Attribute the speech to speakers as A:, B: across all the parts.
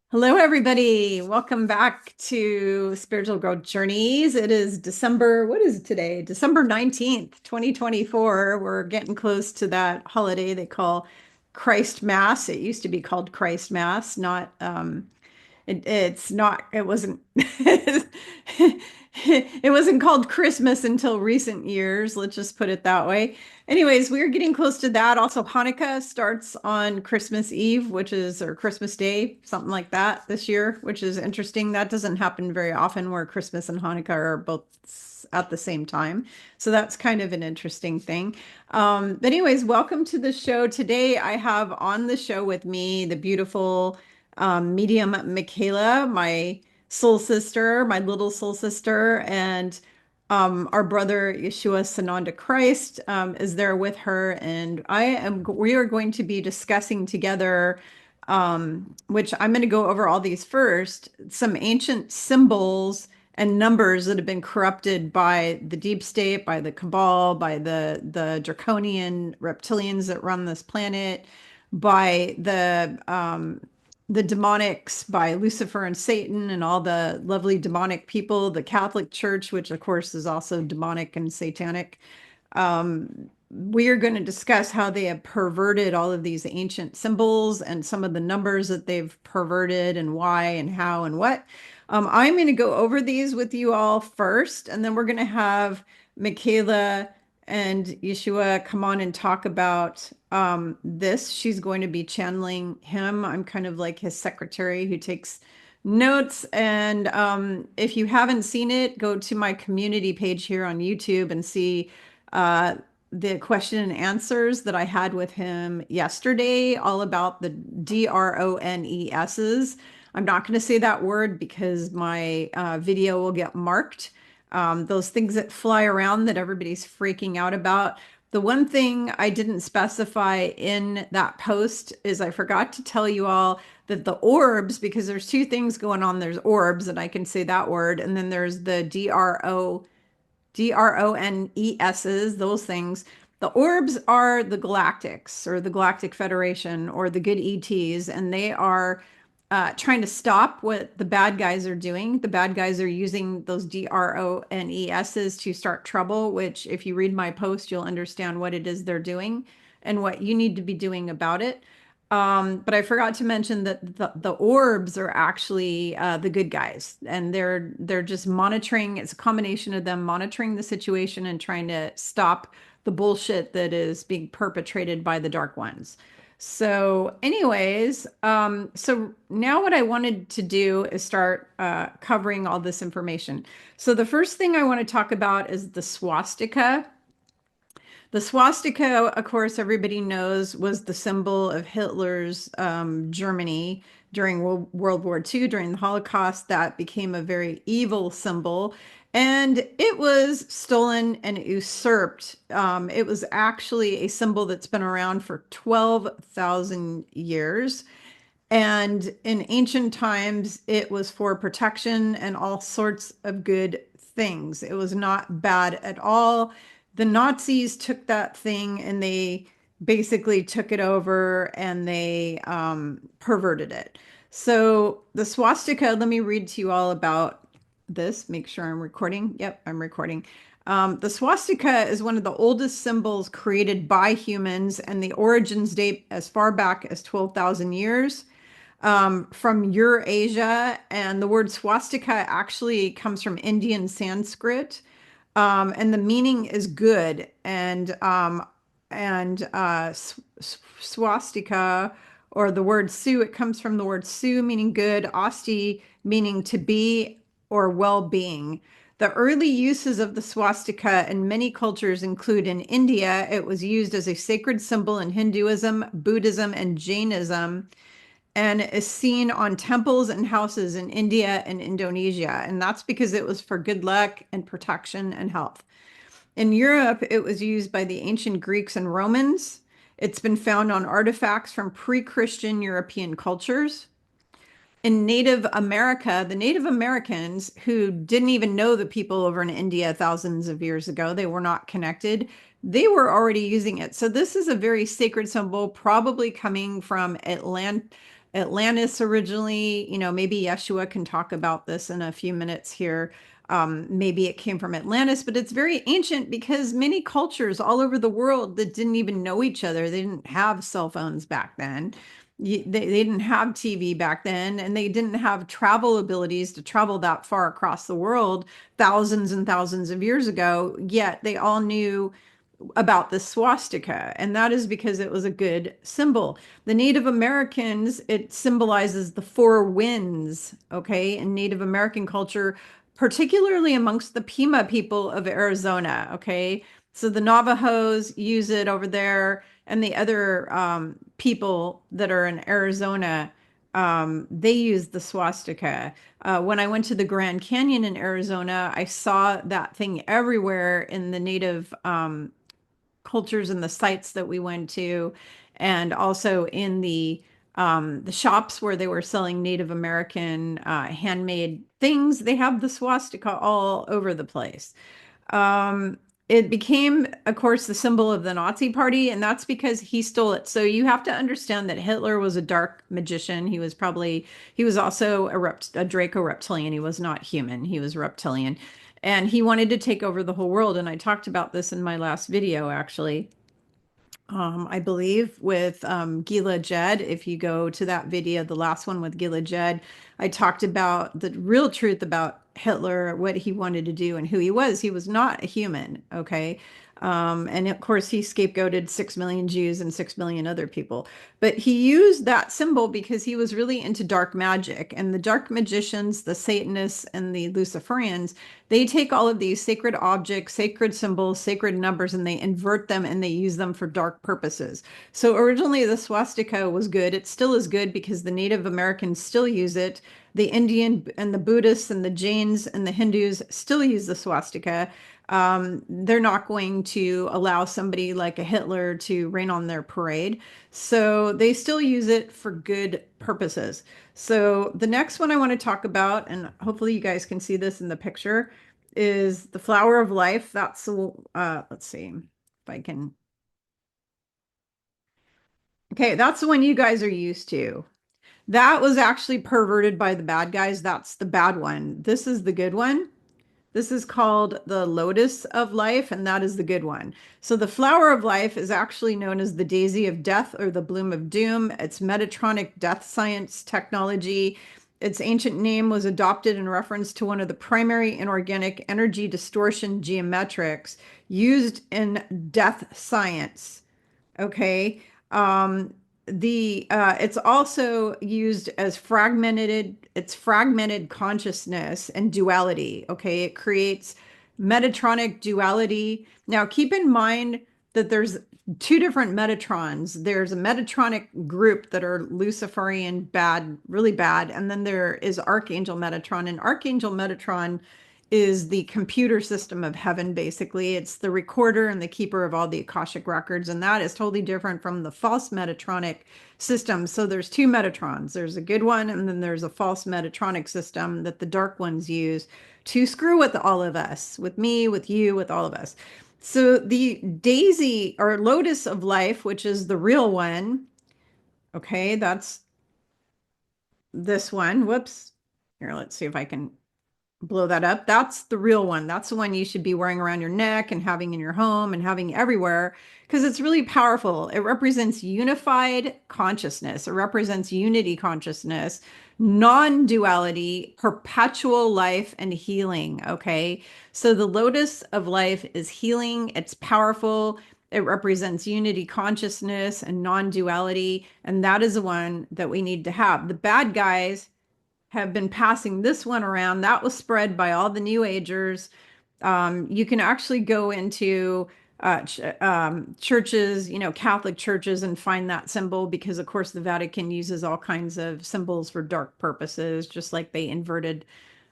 A: Hello, everybody. Welcome back to Spiritual Growth Journeys. It is what is it today? December 19th, 2024. We're getting close to that holiday they call Christ Mass. It used to be called Christ Mass, not it's not, it wasn't, it wasn't called Christmas until recent years. Let's just put it that way. Anyways, we're getting close to that. Also, Hanukkah starts on Christmas Eve, or Christmas Day, something like that this year, which is interesting. That doesn't happen very often where Christmas and Hanukkah are both at the same time. So that's kind of an interesting thing. But anyways, welcome to the show. Today, I have on the show with me the beautiful medium Mikala, my soul sister, my little soul sister, and our brother Yeshua Sananda Christ is there with her, and we are going to be discussing together, which I'm going to go over all these first, some ancient symbols and numbers that have been corrupted by the deep state, by the cabal, by the draconian reptilians that run this planet, by the demonics, by Lucifer and Satan and all the lovely demonic people, the Catholic Church, which of course is also demonic and satanic. We are going to discuss how they have perverted all of these ancient symbols and some of the numbers that they've perverted and why and how and what. I'm going to go over these with you all first, and then we're going to have Michaela and Yeshua come on and talk about this. She's going to be channeling him. I'm kind of like his secretary who takes notes. And if you haven't seen it, go to my community page here on YouTube and see the question and answers that I had with him yesterday, all about the DRONESs. I'm not going to say that word because my video will get marked. Those things that fly around that everybody's freaking out about. The one thing I didn't specify in that post is I forgot to tell you all that the orbs, because there's two things going on. There's orbs, and I can say that word, and then there's the DRONESs, those things. The orbs are the galactics or the Galactic Federation or the good ETs, and they are trying to stop what the bad guys are doing. The bad guys are using those DRONESs to start trouble, which, if you read my post, you'll understand what it is they're doing and what you need to be doing about it. But I forgot to mention that the orbs are actually the good guys, and they're just monitoring. It's a combination of them monitoring the situation and trying to stop the bullshit that is being perpetrated by the dark ones. So, anyways, so now what I wanted to do is start covering all this information. So the first thing I want to talk about is the swastika. The swastika, of course, everybody knows was the symbol of Hitler's Germany during World War II, during the Holocaust. That became a very evil symbol. And it was stolen and usurped. It was actually a symbol that's been around for 12,000 years. And in ancient times, it was for protection and all sorts of good things. It was not bad at all. The Nazis took that thing and they basically took it over and they perverted it. So the swastika, let me read to you all about this. Make sure I'm recording. Yep, I'm recording. The swastika is one of the oldest symbols created by humans, and the origins date as far back as 12,000 years from Eurasia. And the word swastika actually comes from Indian Sanskrit, and the meaning is good. And swastika, or the word su, it comes from the word su, meaning good, asti, meaning to be or well-being. The early uses of the swastika in many cultures include in India, it was used as a sacred symbol in Hinduism, Buddhism, and Jainism, and is seen on temples and houses in India and Indonesia. And that's because it was for good luck and protection and health. In Europe, it was used by the ancient Greeks and Romans. It's been found on artifacts from pre-Christian European cultures. In Native America, the Native Americans who didn't even know the people over in India thousands of years ago, they were not connected. They were already using it. So this is a very sacred symbol, probably coming from Atlantis originally, maybe Yeshua can talk about this in a few minutes here. Maybe it came from Atlantis, but it's very ancient because many cultures all over the world that didn't even know each other, they didn't have cell phones back then. They didn't have TV back then, and they didn't have travel abilities to travel that far across the world thousands and thousands of years ago, yet they all knew about the swastika, and that is because it was a good symbol. The Native Americans, it symbolizes the four winds, okay, in Native American culture, particularly amongst the Pima people of Arizona, okay. So the Navajos use it over there, and the other people that are in Arizona, they use the swastika. When I went to the Grand Canyon in Arizona, I saw that thing everywhere in the native cultures and the sites that we went to, and also in the shops where they were selling Native American handmade things. They have the swastika all over the place. Um, it became, of course, the symbol of the Nazi Party, and that's because he stole it. So you have to understand that Hitler was a dark magician. He was also a Draco reptilian. He was not human. He was reptilian. And he wanted to take over the whole world. And I talked about this in my last video, actually. I believe with Gila Jed. If you go to that video, the last one with Gila Jed, I talked about the real truth about Hitler, what he wanted to do, and who he was. He was not a human, okay? And of course, he scapegoated 6 million Jews and 6 million other people. But he used that symbol because he was really into dark magic. And the dark magicians, the Satanists, and the Luciferians, they take all of these sacred objects, sacred symbols, sacred numbers, and they invert them and they use them for dark purposes. So originally the swastika was good. It still is good because the Native Americans still use it. The Indian and the Buddhists and the Jains and the Hindus still use the swastika. They're not going to allow somebody like a Hitler to rain on their parade. So they still use it for good purposes. So the next one I want to talk about, and hopefully you guys can see this in the picture, is the flower of life. That's, let's see if I can. Okay, that's the one you guys are used to. That was actually perverted by the bad guys. That's the bad one. This is the good one. This is called the lotus of life, and that is the good one. So the flower of life is actually known as the daisy of death or the bloom of doom. It's Metatronic death science technology. Its ancient name was adopted in reference to one of the primary inorganic energy distortion geometrics used in death science. Okay. Um, the it's also used as fragmented consciousness and duality. Okay, it creates Metatronic duality. Now keep in mind that there's two different Metatrons. There's a Metatronic group that are Luciferian bad, really bad, and then there is Archangel Metatron. And Archangel Metatron is the computer system of heaven, basically. It's the recorder and the keeper of all the Akashic records, and that is totally different from the false Metatronic system. So there's two Metatrons. There's a good one, and then there's a false Metatronic system that the dark ones use to screw with all of us, with me, with you, with all of us. So the daisy or lotus of life, which is the real one, okay, that's this one. Whoops. Here, let's see if I can blow that up. That's the real one. That's the one you should be wearing around your neck and having in your home and having everywhere because it's really powerful. It represents unified consciousness. It represents unity consciousness, non-duality, perpetual life and healing. Okay. So the lotus of life is healing. It's powerful. It represents unity consciousness and non-duality. And that is the one that we need to have. The bad guys have been passing this one around. That was spread by all the New Agers. You can actually go into churches, Catholic churches, and find that symbol because, of course, the Vatican uses all kinds of symbols for dark purposes, just like they inverted.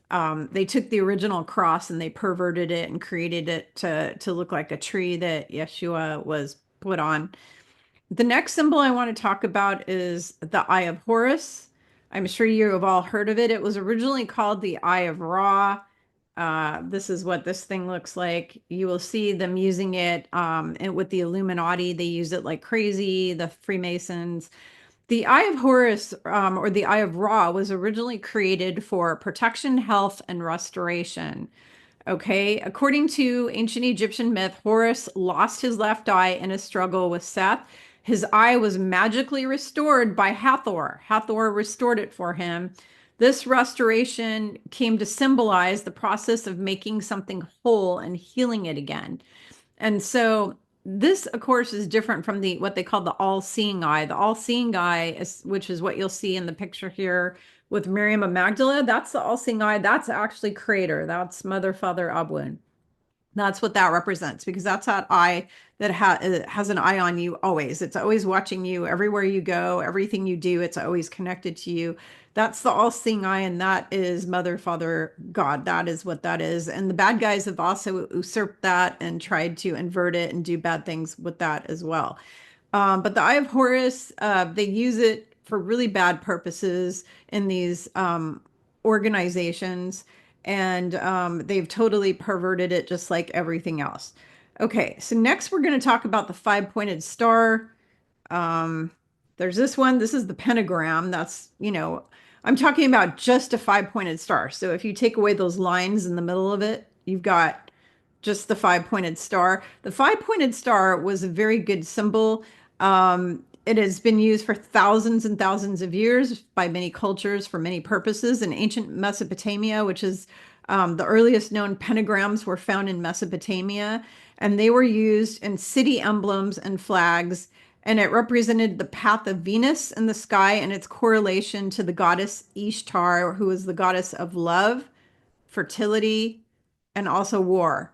A: They took the original cross and they perverted it and created it to look like a tree that Yeshua was put on. The next symbol I want to talk about is the Eye of Horus. I'm sure you have all heard of it. It was originally called the Eye of Ra. This is what this thing looks like. You will see them using it with the Illuminati. They use it like crazy, the Freemasons. The Eye of Horus, or the Eye of Ra, was originally created for protection, health, and restoration. Okay, according to ancient Egyptian myth, Horus lost his left eye in a struggle with Seth. His eye was magically restored by Hathor. Hathor restored it for him. This restoration came to symbolize the process of making something whole and healing it again. And so this, of course, is different from the what they call the all-seeing eye. The all-seeing eye, which is what you'll see in the picture here with Miriam of Magdala. That's the all-seeing eye. That's actually Creator. That's Mother, Father, Abun. That's what that represents, because that's that eye that has an eye on you always. It's always watching you everywhere you go, everything you do. It's always connected to you. That's the all-seeing eye, and that is Mother, Father, God. That is what that is. And the bad guys have also usurped that and tried to invert it and do bad things with that as well. But the Eye of Horus, they use it for really bad purposes in these organizations, and they've totally perverted it just like everything else. Okay, so next we're going to talk about the five-pointed star. Um, there's this one. This is the pentagram. That's, I'm talking about just a five-pointed star. So if you take away those lines in the middle of it, you've got just the five-pointed star. The five-pointed star was a very good symbol. It has been used for thousands and thousands of years by many cultures for many purposes. In ancient Mesopotamia, which is the earliest known pentagrams, were found in Mesopotamia, and they were used in city emblems and flags. And it represented the path of Venus in the sky and its correlation to the goddess Ishtar, who is the goddess of love, fertility, and also war.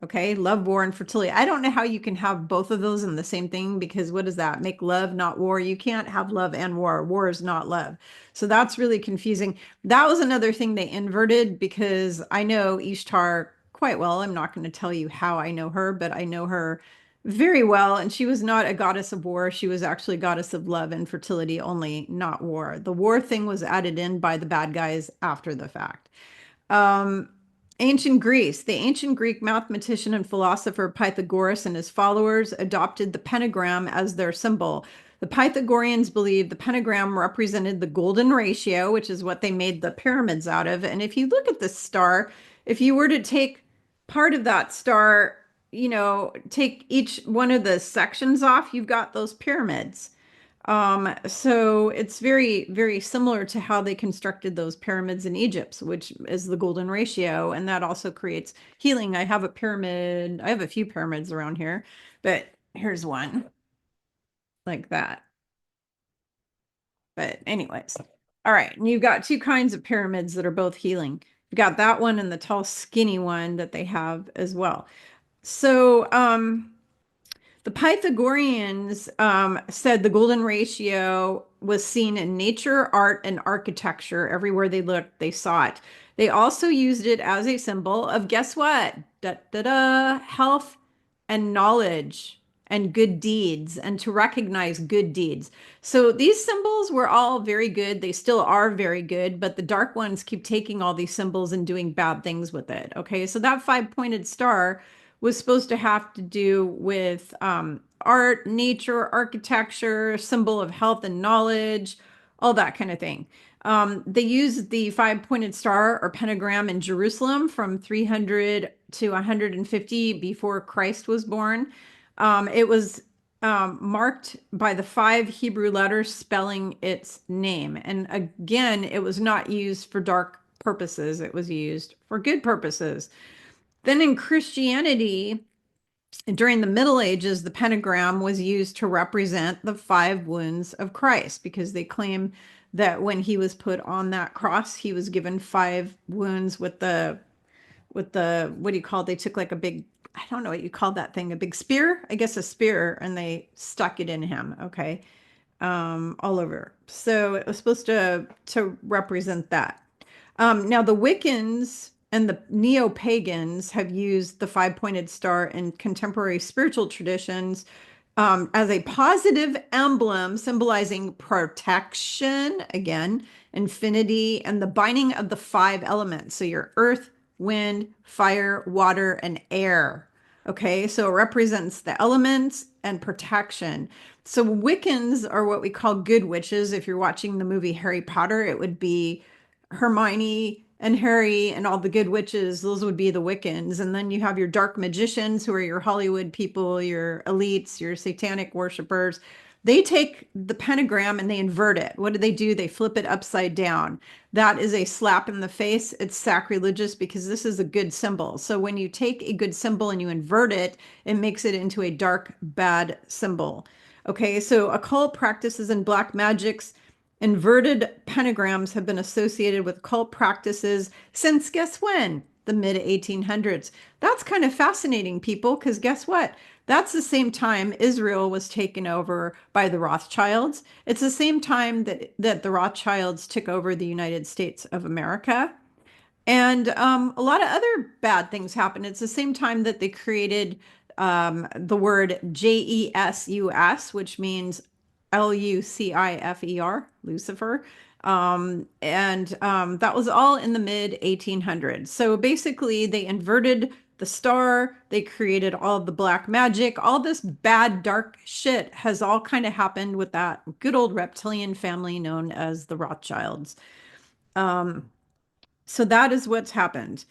A: Okay, love, war, and fertility. I don't know how you can have both of those in the same thing, because what does that make? Love, not war. You can't have love and war. War is not love. So that's really confusing. That was another thing they inverted, because I know Ishtar quite well. I'm not going to tell you how I know her, but I know her very well. And she was not a goddess of war. She was actually a goddess of love and fertility only, not war. The war thing was added in by the bad guys after the fact. Um, Ancient Greece. The ancient Greek mathematician and philosopher Pythagoras and his followers adopted the pentagram as their symbol. The Pythagoreans believed the pentagram represented the golden ratio, which is what they made the pyramids out of. And if you look at this star, if you were to take part of that star, take each one of the sections off, you've got those pyramids. So it's very, very similar to how they constructed those pyramids in Egypt, which is the golden ratio. And that also creates healing. I have a pyramid. I have a few pyramids around here, but here's one like that. But anyways, all right. And you've got two kinds of pyramids that are both healing. You've got that one and the tall, skinny one that they have as well. So, the Pythagoreans said the golden ratio was seen in nature, art, and architecture. Everywhere they looked, they saw it. They also used it as a symbol of, guess what? Da, da, da, health and knowledge and good deeds, and to recognize good deeds. So these symbols were all very good. They still are very good, but the dark ones keep taking all these symbols and doing bad things with it. Okay, so that five-pointed star was supposed to have to do with art, nature, architecture, symbol of health and knowledge, all that kind of thing. They used the five-pointed star or pentagram in Jerusalem from 300 to 150 before Christ was born. It was marked by the five Hebrew letters spelling its name. And again, it was not used for dark purposes. It was used for good purposes. Then in Christianity, during the Middle Ages, the pentagram was used to represent the five wounds of Christ, because they claim that when he was put on that cross, he was given five wounds with the what do you call it? They took like a big, I don't know what you call that thing, a big spear, I guess a spear, and they stuck it in him. Okay. All over. So it was supposed to represent that. Now the Wiccans and the neo-pagans have used the five-pointed star in contemporary spiritual traditions as a positive emblem symbolizing protection, again, infinity, and the binding of the five elements. So your earth, wind, fire, water, and air. Okay, so it represents the elements and protection. So Wiccans are what we call good witches. If you're watching the movie Harry Potter, it would be Hermione and Harry and all the good witches. Those would be the Wiccans. And then you have your dark magicians, who are your Hollywood people, your elites, your satanic worshipers. They take the pentagram and they invert it. What do? They flip it upside down. That is a slap in the face. It's sacrilegious because this is a good symbol. So when you take a good symbol and you invert it, it makes it into a dark, bad symbol. Okay, so occult practices and black magics, inverted pentagrams have been associated with occult practices since guess when? The mid 1800s. That's kind of fascinating, people, because guess what? That's the same time Israel was taken over by the Rothschilds. It's the same time that the Rothschilds took over the United States of America. And a lot of other bad things happened. It's the same time that they created the word Jesus, which means Lucifer, Lucifer. And that was all in the mid 1800s. So basically, they inverted the star, they created all the black magic, all this bad, dark shit has all kind of happened with that good old reptilian family known as the Rothschilds. Um, so that is what's happened.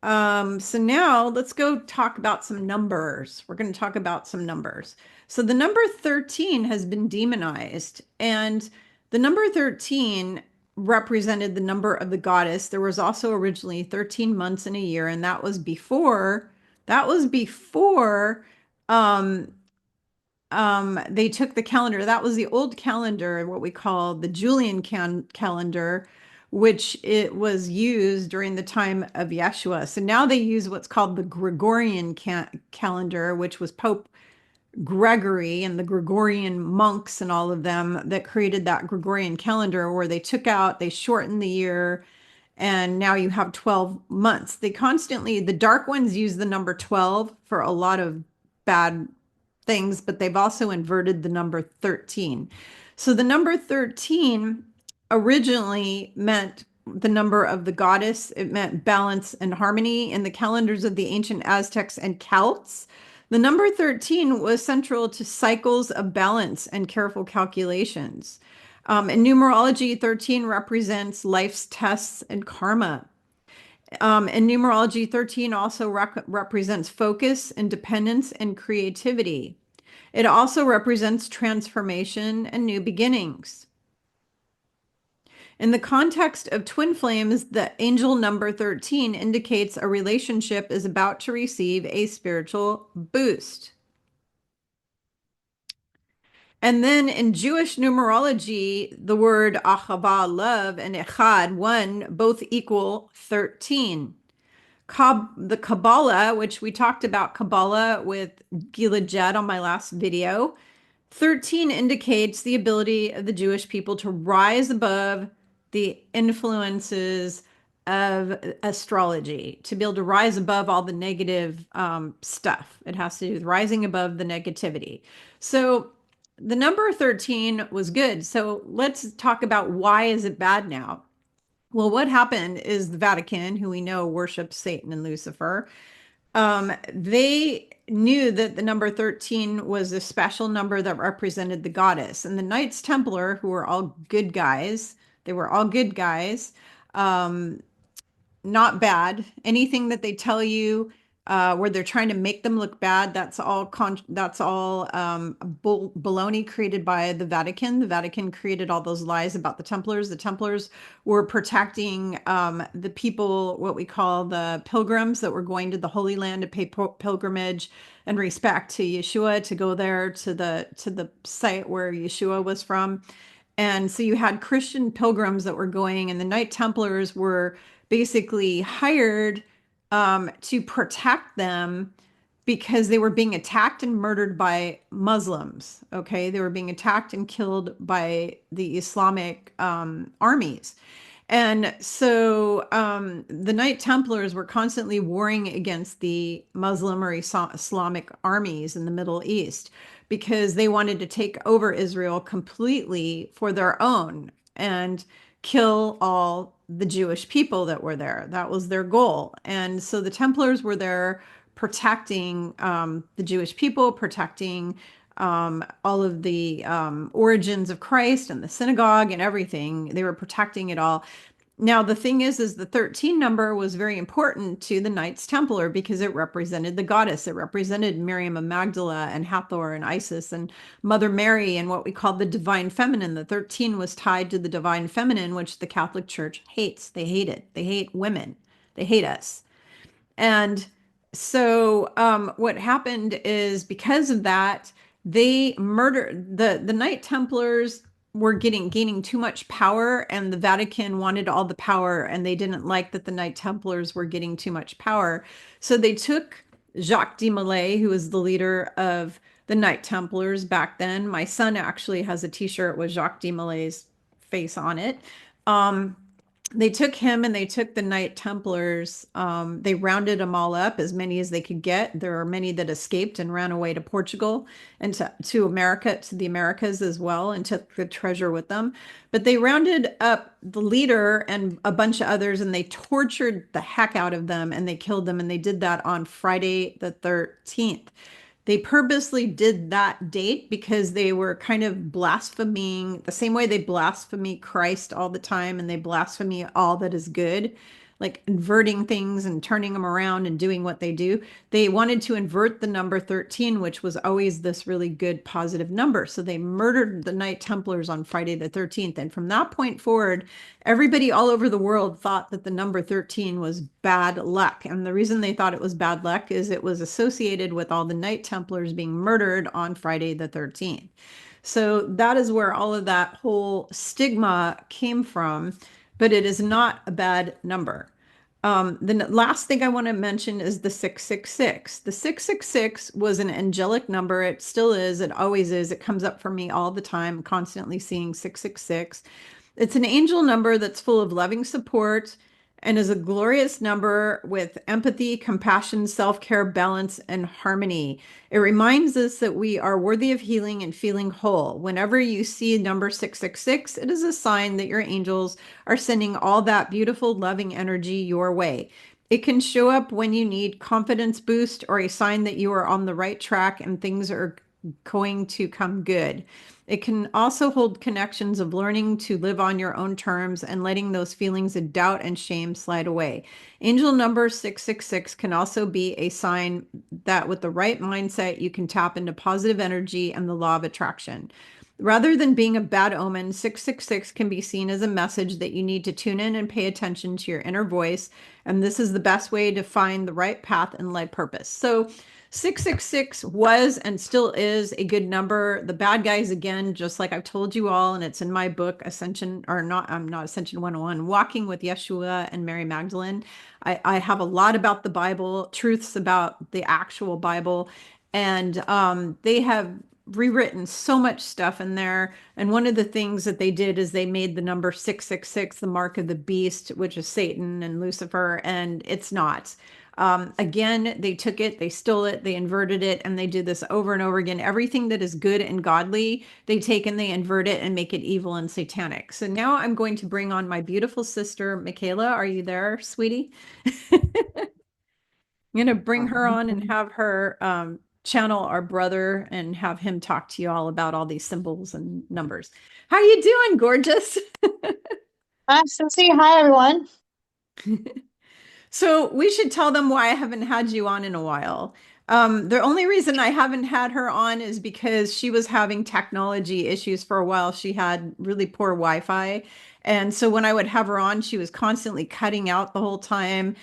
A: So now let's go talk about some numbers. We're going to talk about some numbers. So the number 13 has been demonized, and the number 13 represented the number of the goddess. There was also originally 13 months in a year, and that was before um, they took the calendar. That was the old calendar, what we call the Julian calendar, which it was used during the time of Yeshua. So now they use what's called the Gregorian calendar, which was Pope Gregory and the Gregorian monks and all of them that created that Gregorian calendar, where they shortened the year, and now you have 12 months. The dark ones use the number 12 for a lot of bad things, but they've also inverted the number 13. So the number 13 originally meant the number of the goddess. It meant balance and harmony in the calendars of the ancient Aztecs and Celts. The number 13 was central to cycles of balance and careful calculations. In numerology, 13 represents life's tests and karma. In numerology, 13 also represents focus, independence, and creativity. It also represents transformation and new beginnings. In the context of twin flames, the angel number 13 indicates a relationship is about to receive a spiritual boost. And then in Jewish numerology, the word ahava, love, and echad, one, both equal 13. The Kabbalah, which we talked about Kabbalah with Gila Jed on my last video, 13 indicates the ability of the Jewish people to rise above the influences of astrology, to be able to rise above all the negative stuff. It has to do with rising above the negativity. So the number 13 was good. So let's talk about why is it bad now? Well, what happened is the Vatican, who we know worships Satan and Lucifer, they knew that the number 13 was a special number that represented the goddess. And the Knights Templar, who were all good guys, they were all good guys, not bad. Anything that they tell you where they're trying to make them look bad, that's all baloney created by the Vatican. The Vatican created all those lies about the Templars. The Templars were protecting the people, what we call the pilgrims that were going to the Holy Land to pay pilgrimage and respect to Yeshua, to go there to the site where Yeshua was from. And so you had Christian pilgrims that were going, and the Knight Templars were basically hired to protect them because they were being attacked and murdered by Muslims. Okay, they were being attacked and killed by the Islamic armies. And so the Knight Templars were constantly warring against the Muslim or Islamic armies in the Middle East because they wanted to take over Israel completely for their own and kill all the Jewish people that were there. That was their goal. And so the Templars were there protecting the Jewish people, protecting all of the origins of Christ and the synagogue and everything. They were protecting it all. Now, the thing is the 13 number was very important to the Knights Templar because it represented the goddess. It represented Miriam of Magdala and Hathor and Isis and Mother Mary and what we call the divine feminine. The 13 was tied to the divine feminine, which the Catholic Church hates. They hate it. They hate women. They hate us. And so what happened is because of that, they murdered the Knight Templars were gaining too much power, and the Vatican wanted all the power, and they didn't like that the Knight Templars were getting too much power. So they took Jacques de Molay, who was the leader of the Knight Templars back then. My son actually has a t-shirt with Jacques de Molay's face on it. Um, they took him and they took the Knight Templars. They rounded them all up, as many as they could get. There are many that escaped and ran away to Portugal and to America, to the Americas as well, and took the treasure with them. But they rounded up the leader and a bunch of others, and they tortured the heck out of them and they killed them. And they did that on Friday the 13th. They purposely did that date because they were kind of blaspheming the same way they blaspheme Christ all the time and they blaspheme all that is good, like inverting things and turning them around and doing what they do. They wanted to invert the number 13, which was always this really good positive number. So they murdered the Knight Templars on Friday the 13th. And from that point forward, everybody all over the world thought that the number 13 was bad luck. And the reason they thought it was bad luck is it was associated with all the Knight Templars being murdered on Friday the 13th. So that is where all of that whole stigma came from, but it is not a bad number. The last thing I want to mention is the 666. The 666 was an angelic number. It still is. It always is. It comes up for me all the time, I'm constantly seeing 666. It's an angel number that's full of loving support and is a glorious number with empathy, compassion, self-care, balance, and harmony. It reminds us that we are worthy of healing and feeling whole. Whenever you see number 666, it is a sign that your angels are sending all that beautiful, loving energy your way. It can show up when you need confidence boost or a sign that you are on the right track and things are going to come good. It can also hold connections of learning to live on your own terms and letting those feelings of doubt and shame slide away. Angel number 666 can also be a sign that with the right mindset, you can tap into positive energy and the law of attraction. Rather than being a bad omen, 666 can be seen as a message that you need to tune in and pay attention to your inner voice. And this is the best way to find the right path and life purpose. So 666 was and still is a good number. The bad guys, again, just like I've told you all, and it's in my book, Ascension, or not, I'm not Ascension 101, Walking with Yeshua and Mary Magdalene. I have a lot about the Bible, truths about the actual Bible, and they have rewritten so much stuff in there. And one of the things that they did is they made the number 666 the mark of the beast, which is Satan and Lucifer, and it's not. Again, they took it, they stole it, they inverted it, and they do this over and over again. Everything that is good and godly, they take and they invert it and make it evil and satanic. So now I'm going to bring on my beautiful sister, Mikala. Are you there, sweetie? I'm going to bring her on and have her channel our brother and have him talk to you all about all these symbols and numbers. How you doing, gorgeous?
B: Hi, Susie. Hi, everyone.
A: So we should tell them why I haven't had you on in a while. The only reason I haven't had her on is because she was having technology issues for a while. She had really poor Wi-Fi. And so when I would have her on, she was constantly cutting out the whole time.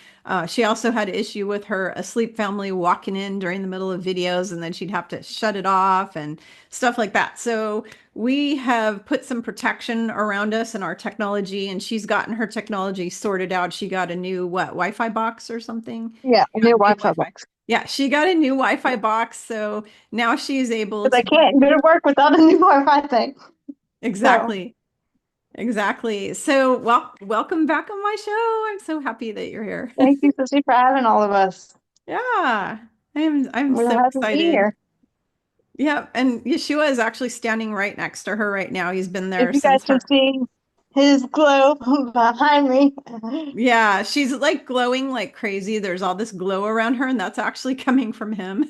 A: She also had an issue with her asleep family walking in during the middle of videos, and then she'd have to shut it off and stuff like that. So we have put some protection around us and our technology, and she's gotten her technology sorted out. She got a new, what, Wi-Fi box or something?
B: Yeah, a new
A: New
B: Wi-Fi
A: Wi-Fi.
B: box.
A: Yeah, she got a new Wi-Fi box. So now she's able
B: Because I
A: to work.
B: can't go to work without a new Wi-Fi thing. So
A: Exactly. Exactly. So, well, welcome back on my show. I'm so happy that you're here.
B: thank you, Susie, for having all of us.
A: Yeah, I'm
B: We're
A: so
B: happy to be
A: excited.
B: here.
A: Yeah, and Yeshua is actually standing right next to her right now. He's been
B: If
A: there
B: you guys
A: since
B: can
A: her.
B: see his glow behind me.
A: Yeah, she's like glowing like crazy. There's all this glow around her, and that's actually coming from him.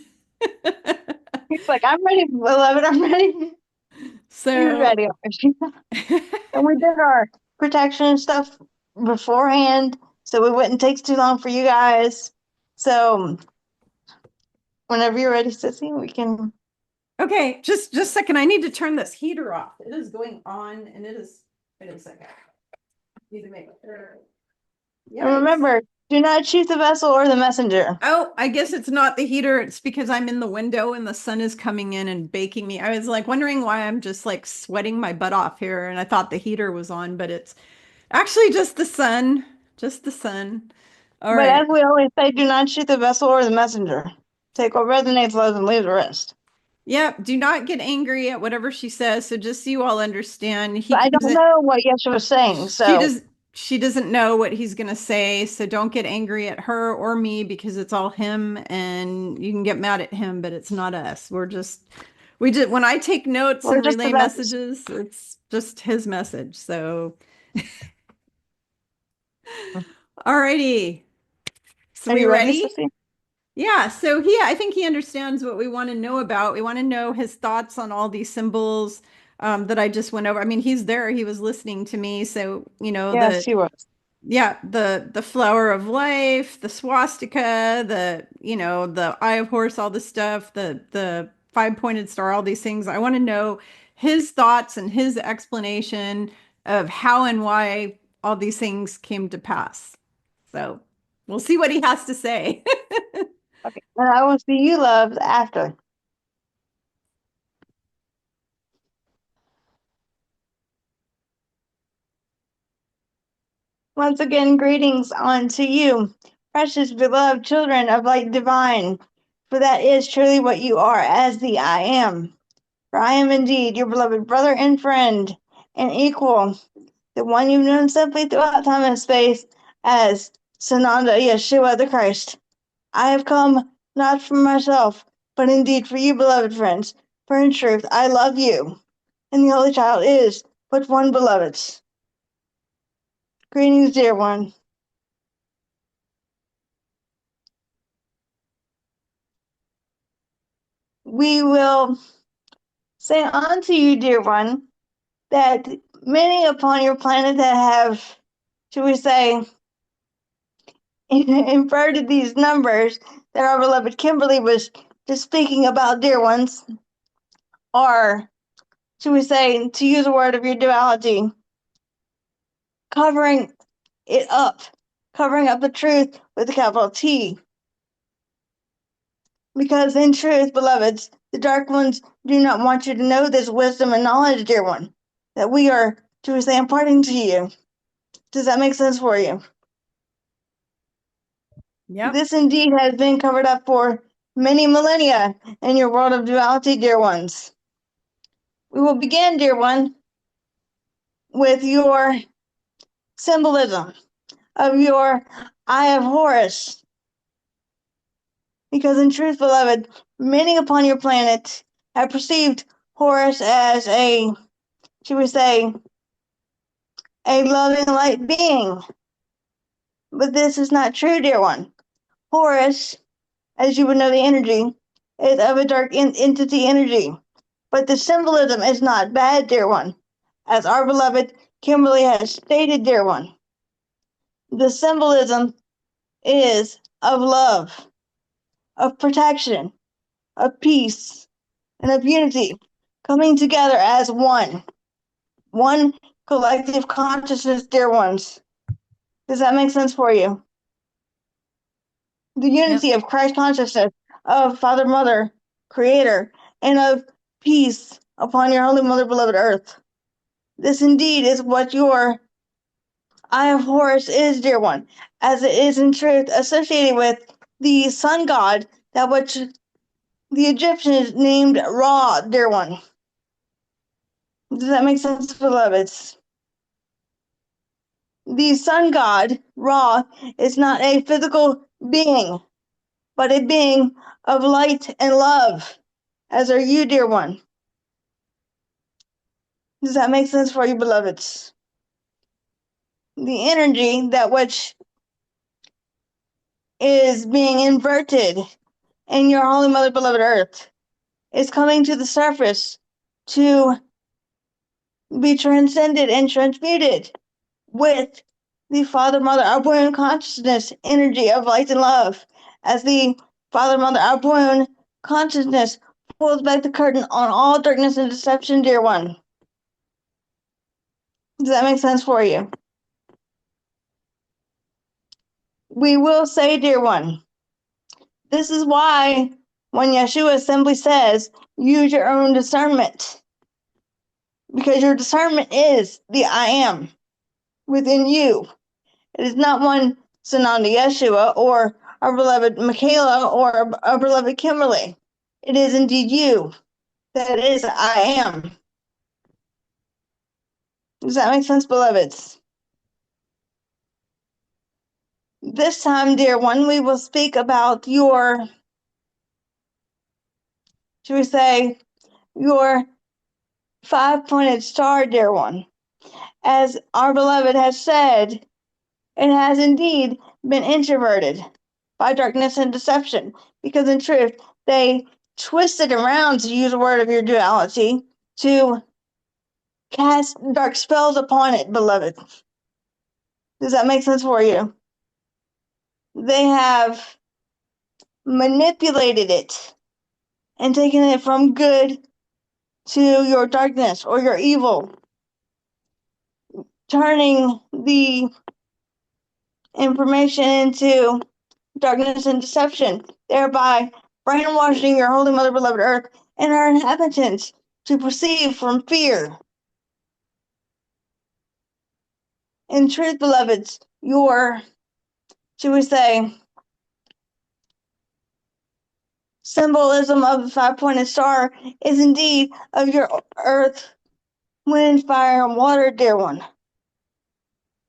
B: He's like, I'm ready, beloved. I'm ready. He's
A: So,
B: ready. And we did our protection and stuff beforehand, so it wouldn't take too long for you guys. So whenever you're ready, Sissy, we can.
A: okay, just a second. I need to turn this heater off. It is going on, and it is. Wait a second. Need to make sure.
B: And
A: Yikes.
B: remember, do not shoot the vessel or the messenger.
A: Oh, I guess it's not the heater. It's because I'm in the window and the sun is coming in and baking me. I was like wondering why I'm just like sweating my butt off here, and I thought the heater was on, but it's actually just the sun. Just the sun. All
B: But
A: right.
B: as we always say, do not shoot the vessel or the messenger. Take what resonates, love, and leave the rest.
A: Yep. Do not get angry at whatever she says. So just so you all understand, he
B: But I
A: comes
B: don't
A: in.
B: know what Yeshua was saying,
A: She
B: so
A: does. She doesn't know what he's gonna say. So don't get angry at her or me because it's all him, and you can get mad at him, but it's not us. We did when I take notes
B: we're
A: and
B: just the
A: relay
B: vessels.
A: messages, it's just his message. So, alrighty. So
B: Are
A: we
B: you ready,
A: ready?
B: Sissy?
A: Yeah, so I think he understands what we want to know about. We want to know his thoughts on all these symbols that I just went over. I mean, he's there, he was listening to me. So,
B: Yes, he was.
A: the flower of life, the swastika, the eye of horse, all the stuff, the five-pointed star, all these things. I want to know his thoughts and his explanation of how and why all these things came to pass. So, we'll see what he has to say.
B: Okay. And I will see you, love, after. Once again, greetings unto you, precious beloved children of light divine, for that is truly what you are, as the I am. For I am indeed your beloved brother and friend, and equal, the one you've known simply throughout time and space as Sananda Yeshua the Christ. I have come not for myself, but indeed for you, beloved friends, for in truth I love you, and the Holy Child is but one beloved. Greetings, dear one. We will say unto you, dear one, that many upon your planet that have, should we say, inverted these numbers that our beloved Kimberly was just speaking about, dear ones, are, should we say, to use a word of your duality, covering it up, covering up the truth with a capital T. Because in truth, beloveds, the dark ones do not want you to know this wisdom and knowledge, dear one, that we are, should we say, imparting to you. Does that make sense for you?
A: Yep.
B: This indeed has been covered up for many millennia in your world of duality, dear ones. We will begin, dear one, with your symbolism of your Eye of Horus. Because in truth, beloved, many upon your planet have perceived Horus as a, should we say, a loving light being. But this is not true, dear one. Horus, as you would know the energy, is of a dark entity energy. But the symbolism is not bad, dear one. As our beloved Kimberly has stated, dear one, the symbolism is of love, of protection, of peace, and of unity, coming together as one collective consciousness, dear ones. Does that make sense for you? The
A: Yep.
B: unity of Christ consciousness, of Father, Mother, Creator, and of peace upon your Holy Mother, beloved Earth. This indeed is what your Eye of Horus is, dear one, as it is in truth associated with the sun god, that which the Egyptians named Ra, dear one. Does that make sense, beloveds? The sun god, Ra, is not a physical being, but a being of light and love, as are you, dear one. Does that make sense for you, beloveds? The energy that which is being inverted in your Holy Mother, beloved Earth, is coming to the surface to be transcended and transmuted with the Father, Mother, outpouring consciousness, energy of light and love, as the Father, Mother, outpouring consciousness pulls back the curtain on all darkness and deception, dear one. Does that make sense for you? We will say, dear one, this is why when Yeshua simply says, use your own discernment, because your discernment is the I am within you. It is not one Sananda Yeshua or our beloved Mikala or our beloved Kimberly. It is indeed you that is I am. Does that make sense, beloveds? This time, dear one, we will speak about your, should we say, your 5-pointed star, dear one. As our beloved has said, it has indeed been introverted by darkness and deception, because in truth, they twisted around, to use a word of your duality, to cast dark spells upon it, beloved. Does that make sense for you? They have manipulated it and taken it from good to your darkness or your evil, turning the information into darkness and deception, thereby brainwashing your Holy Mother, beloved Earth, and her inhabitants to perceive from fear. In truth, beloveds, your, should we say, symbolism of the 5-pointed star is indeed of your earth, wind, fire, and water, dear one.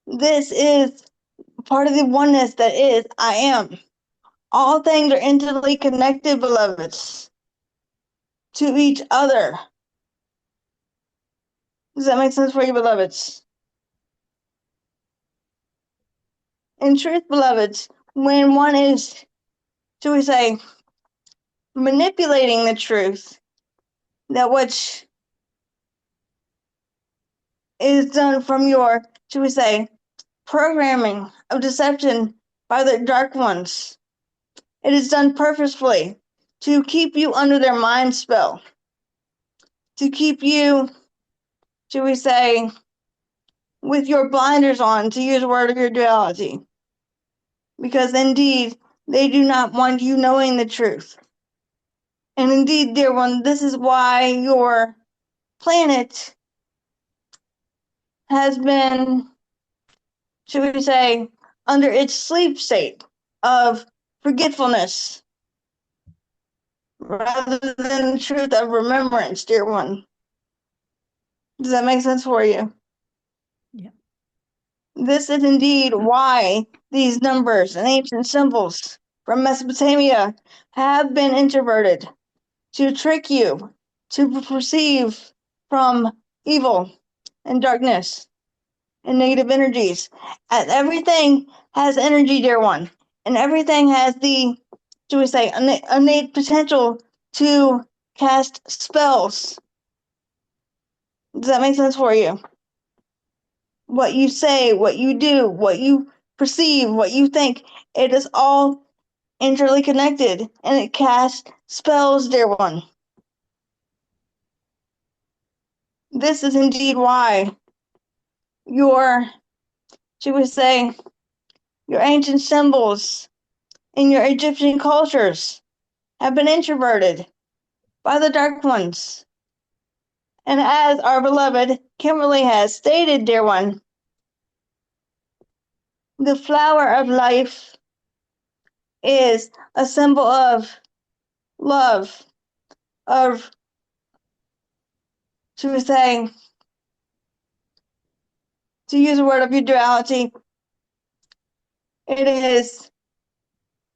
B: This is part of the oneness that is I am. All things are intimately connected, beloveds, to each other. Does that make sense for you, beloveds? In truth, beloveds, when one is, should we say, manipulating the truth, that which is done from your, should we say, programming of deception by the dark ones, it is done purposefully to keep you under their mind spell, to keep you, should we say, with your blinders on, to use a word of your duality, because indeed they do not want you knowing the truth. And indeed, dear one, this is why your planet has been, should we say, under its sleep state of forgetfulness rather than the truth of remembrance, dear one. Does that make sense for you?
A: Yeah.
B: This is indeed why these numbers and ancient symbols from Mesopotamia have been introverted to trick you to perceive from evil and darkness and negative energies. As everything has energy, dear one, and everything has the, should we say, innate potential to cast spells. Does that make sense for you? What you say, what you do, what you perceive, what you think, it is all internally connected, and it casts spells, dear one. This is indeed why your, should we say, your ancient symbols in your Egyptian cultures have been introverted by the dark ones. And as our beloved Kimberly has stated, dear one, the flower of life is a symbol of love, of, should we say, to use a word of your duality, it is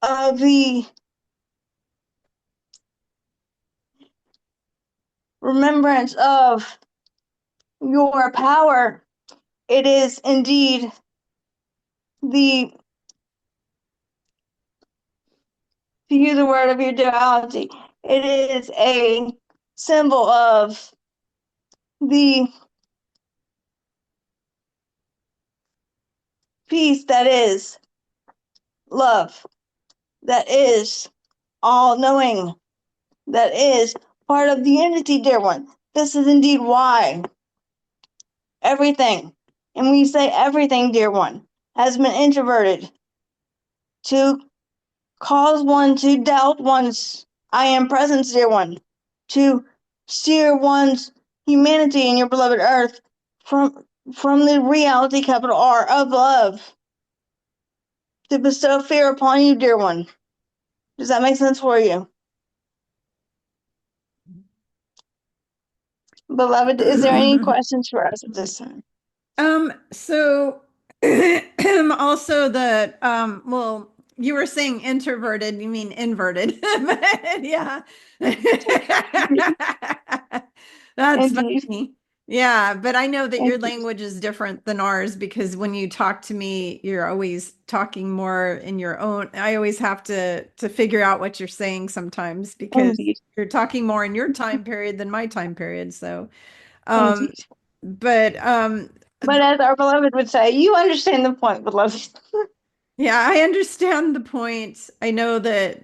B: of the remembrance of your power. It is indeed the, to use a word of your duality, It is a symbol of the peace that is love, that is all knowing, that is part of the unity, dear one. This is indeed why everything, and we say everything, dear one, has been introverted to cause one to doubt one's I am presence, dear one, to steer one's humanity in your beloved earth from the reality, capital R, of love, to bestow fear upon you, dear one. Does that make sense for you? Beloved, is there any questions for us at this time?
A: So also well, you were saying introverted, you mean inverted. But yeah. That's
B: Indeed.
A: funny. Yeah, but I know that your
B: Indeed.
A: language is different than ours because when you talk to me, you're always talking more in your own. I always have to figure out what you're saying sometimes because
B: Indeed.
A: you're talking more in your time period than my time period. So, um,
B: Indeed.
A: but
B: But as our beloved would say, you understand the point, beloved.
A: yeah, I understand the point. I know that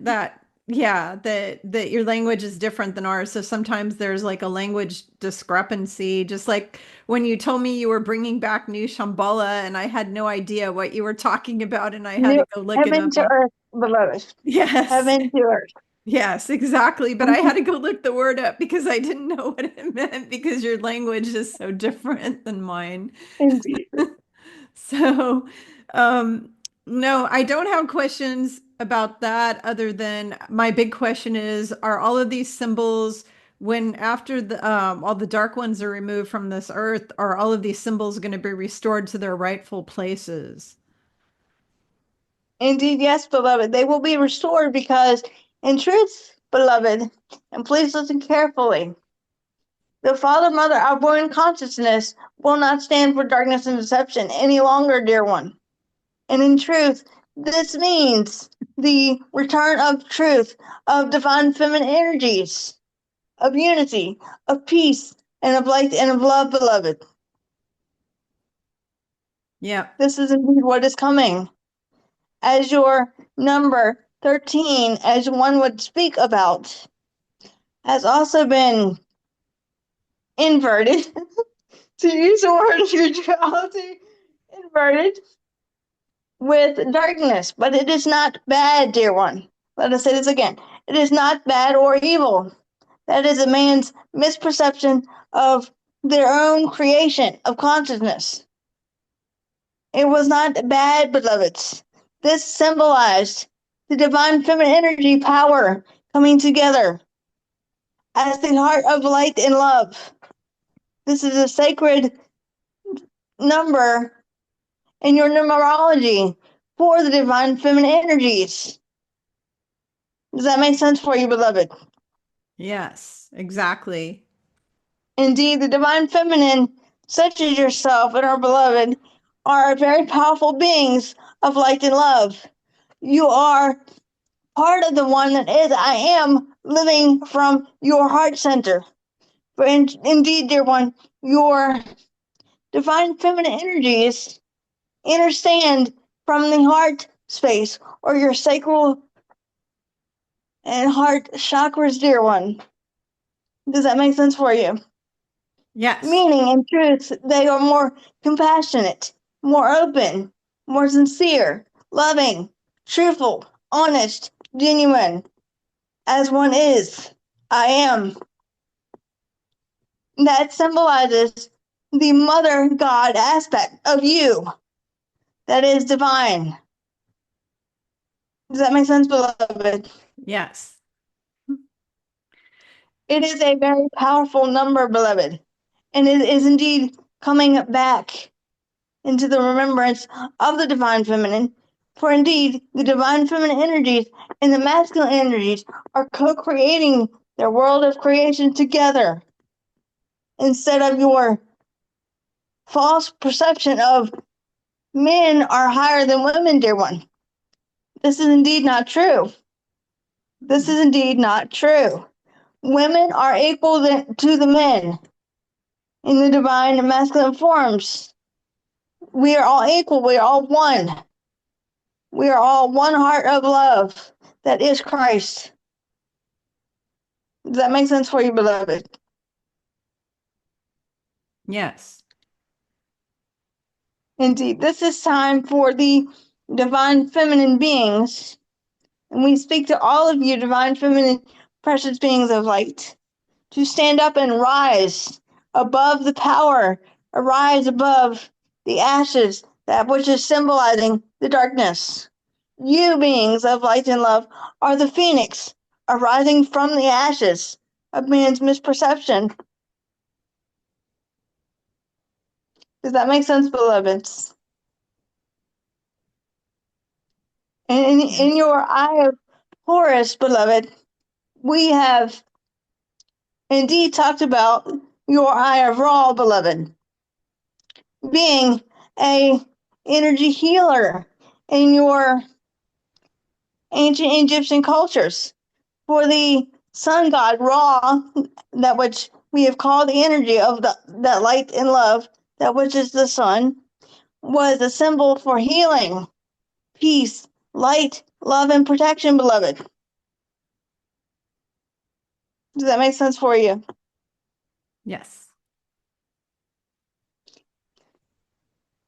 A: yeah, that your language is different than ours. So sometimes there's like a language discrepancy, just like when you told me you were bringing back New Shambhala and I had no idea what you were talking about and I had to
B: New
A: go look it
B: heaven
A: up
B: to
A: on.
B: earth, beloved.
A: Yes.
B: Heaven to earth.
A: Yes, exactly. But I had to go look the word up because I didn't know what it meant because your language is so different than mine.
B: Indeed.
A: So, um, no, I don't have questions about that other than my big question is, are all of these symbols when after the all the dark ones are removed from this earth, are all of these symbols going to be restored to their rightful places?
B: Indeed, yes, beloved. They will be restored because, in truth, beloved, and please listen carefully, the Father, Mother, outborn consciousness will not stand for darkness and deception any longer, dear one. And in truth, this means the return of truth, of divine feminine energies, of unity, of peace, and of light and of love, beloved.
A: Yeah.
B: This is indeed what is coming. As your number 13, as one would speak about, has also been inverted, to use the word spirituality, inverted with darkness. But it is not bad, dear one. Let us say this again. It is not bad or evil. That is a man's misperception of their own creation of consciousness. It was not bad, beloveds. This symbolized the divine feminine energy power coming together as the heart of light and love. This is a sacred number in your numerology for the divine feminine energies. Does that make sense for you, beloved?
A: Yes, exactly.
B: Indeed, the divine feminine, such as yourself and our beloved, are very powerful beings of light and love. You are part of the one that is I am living from your heart center. For indeed, dear one, your divine feminine energies understand from the heart space or your sacral and heart chakras, dear one. Does that make sense for you?
A: Yes.
B: Meaning, in truth, they are more compassionate, more open, more sincere, loving, truthful, honest, genuine, as one is. I am. That symbolizes the mother God aspect of you that is divine. Does that make sense, beloved?
A: Yes.
B: It is a very powerful number, beloved, and it is indeed coming back into the remembrance of the divine feminine. For indeed, the divine feminine energies and the masculine energies are co-creating their world of creation together instead of your false perception of men are higher than women, dear one. This is indeed not true. This is indeed not true. Women are equal to the men in the divine and masculine forms. We are all equal. We are all one. We are all one heart of love that is Christ. Does that make sense for you, beloved?
A: Yes.
B: Indeed, this is time for the divine feminine beings. And we speak to all of you, divine feminine precious beings of light, to stand up and rise above the power, arise above the ashes, that which is symbolizing the darkness. You, beings of light and love, are the phoenix arising from the ashes of man's misperception. Does that make sense, beloveds? And in your eye of Horus, beloved, we have indeed talked about your eye of Ra, beloved, being a energy healer in your ancient Egyptian cultures. For the sun god Ra, that which we have called the energy of that light and love, that which is the sun, was a symbol for healing, peace, light, love, and protection, beloved. Does that make sense for you?
A: Yes.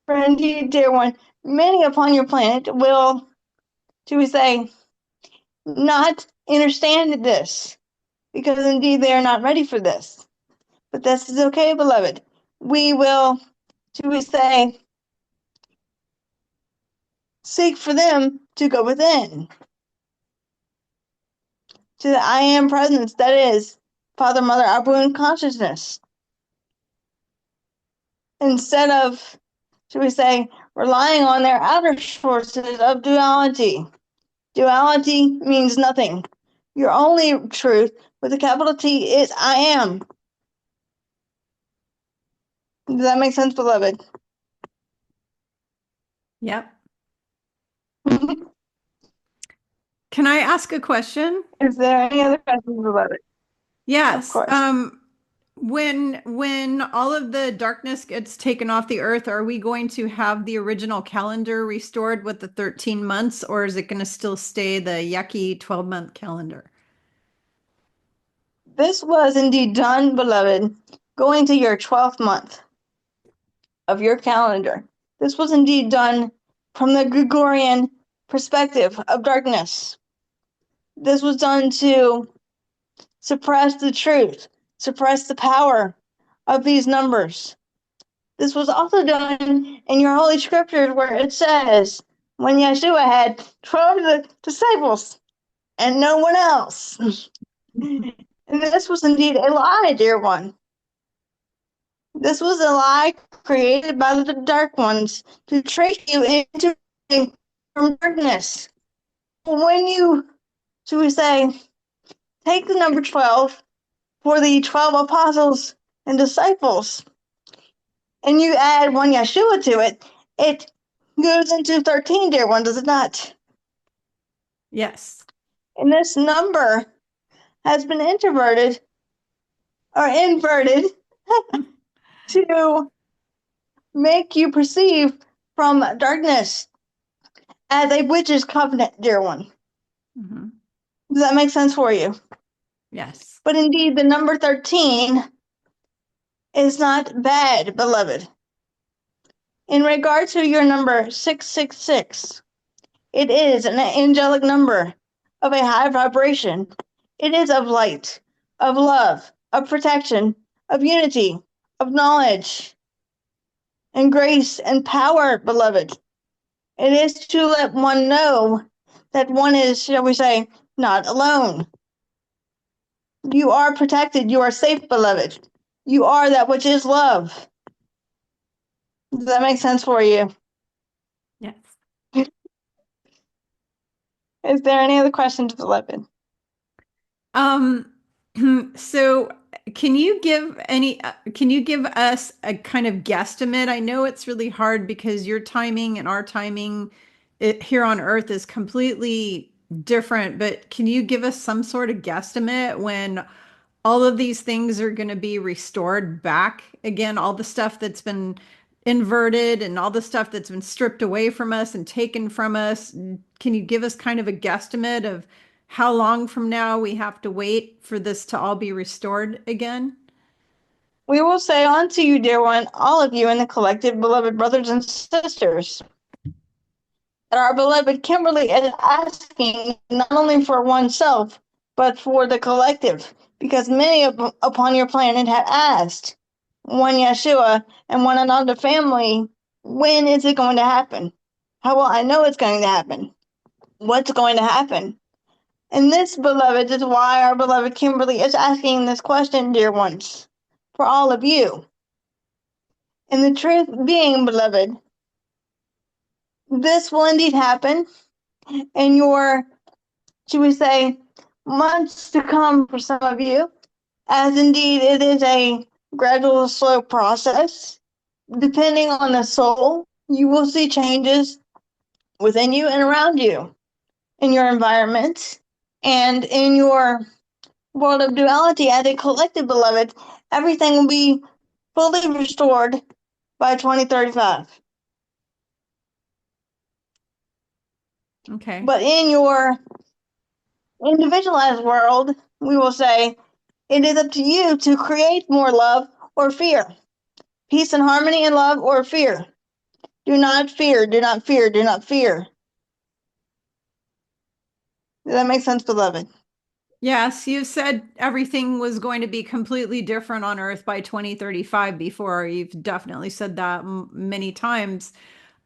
B: For indeed, dear one, many upon your planet will, shall we say, not understand this, because indeed they are not ready for this. But this is okay, beloved. We will, shall we say, seek for them to go within, to the I am presence, that is Father, Mother, Abu, and consciousness. Instead of, shall we say, relying on their outer sources of duality. Duality means nothing. Your only truth with a capital T is I am. Does that make sense, beloved?
A: Yep. Can I ask a question?
B: Is there any other questions, beloved? Of
A: Yes.
B: course.
A: When all of the darkness gets taken off the earth, are we going to have the original calendar restored with the 13 months, or is it going to still stay the yucky 12-month calendar?
B: This was indeed done, beloved, going to your 12th month of your calendar. This was indeed done from the Gregorian perspective of darkness. This was done to suppress the truth, suppress the power of these numbers. This was also done in your holy scriptures where it says, when Yeshua had 12 disciples and no one else. And this was indeed a lie, dear one. This was a lie created by the dark ones to trick you into from darkness. When you, should we say, take the number 12 for the 12 apostles and disciples, and you add one Yeshua to it, it goes into 13, dear one, does it not?
A: Yes.
B: And this number has been inverted to make you perceive from darkness as a witch's covenant, dear one.
A: Mm-hmm.
B: Does that make sense for you?
A: Yes.
B: But indeed, the number 13 is not bad, beloved. In regard to your number 666, it is an angelic number of a high vibration. It is of light, of love, of protection, of unity, of knowledge, and grace and power, beloved. It is to let one know that one is, shall we say, not alone. You are protected. You are safe, beloved. You are that which is love. Does that make sense for you?
A: Yes.
B: Is there any other questions, beloved?
A: Um, so can you give us a kind of guesstimate? I know it's really hard because your timing and our timing here on Earth is completely different, but can you give us some sort of guesstimate when all of these things are going to be restored back again? All the stuff that's been inverted and all the stuff that's been stripped away from us and taken from us. Can you give us kind of a guesstimate of how long from now we have to wait for this to all be restored again?
B: We will say unto you, dear one, all of you in the collective beloved brothers and sisters, that our beloved Kimberly is asking not only for oneself, but for the collective, because many upon your planet have asked one Yeshua and one another family, when is it going to happen? How will I know it's going to happen? What's going to happen? And this, beloved, is why our beloved Kimberly is asking this question, dear ones, for all of you. And the truth being, beloved, this will indeed happen in your, should we say, months to come for some of you, as indeed it is a gradual, slow process. Depending on the soul, you will see changes within you and around you, in your environment, and in your world of duality as a collective, beloved. Everything will be fully restored by 2035.
A: Okay.
B: But in your individualized world, we will say it is up to you to create more love or fear, peace and harmony and love or fear. Do not fear, do not fear, do not fear. Does that make sense, beloved?
A: Yes, you said everything was going to be completely different on Earth by 2035 before. You've definitely said that many times.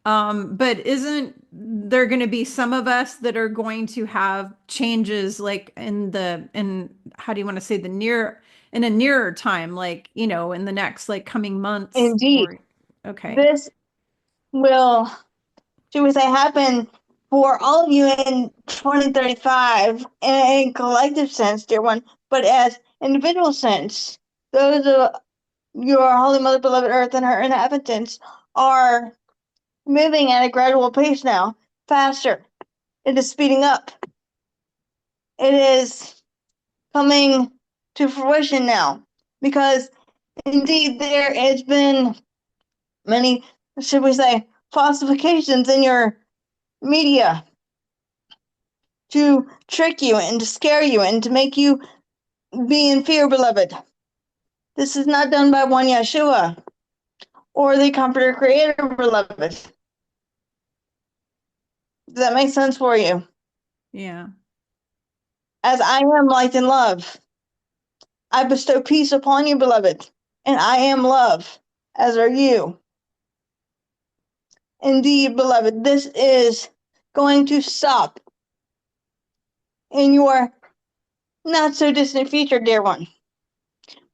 A: But isn't there going to be some of us that are going to have changes like in how do you want to say in a nearer time, like, in the next like coming months
B: Indeed.
A: or okay.
B: This will, should we say, happen for all of you in 2035 in a collective sense, dear one, but as individual sense, those of your Holy Mother, beloved Earth, and her inhabitants are moving at a gradual pace now, faster. It is speeding up. It is coming to fruition now, because indeed there has been many, should we say, falsifications in your media to trick you and to scare you and to make you be in fear, beloved. This is not done by one Yeshua or the Comforter Creator, beloved. Does that make sense for you?
A: Yeah.
B: As I am light and love, I bestow peace upon you, beloved, and I am love, as are you. Indeed, beloved, this is going to stop in your not so distant future, dear one.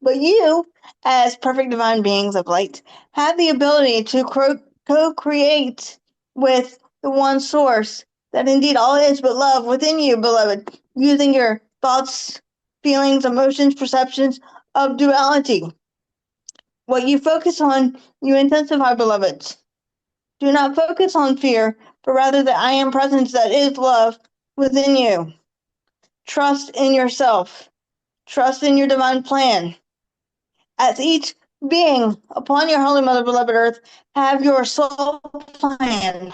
B: But you, as perfect divine beings of light, have the ability to co-create with the one source that indeed all is but love within you, beloved, using your thoughts, feelings, emotions, perceptions of duality. What you focus on, you intensify, beloveds. Do not focus on fear, but rather the I am presence that is love within you. Trust in yourself. Trust in your divine plan. As each being upon your Holy Mother, beloved Earth, have your soul plan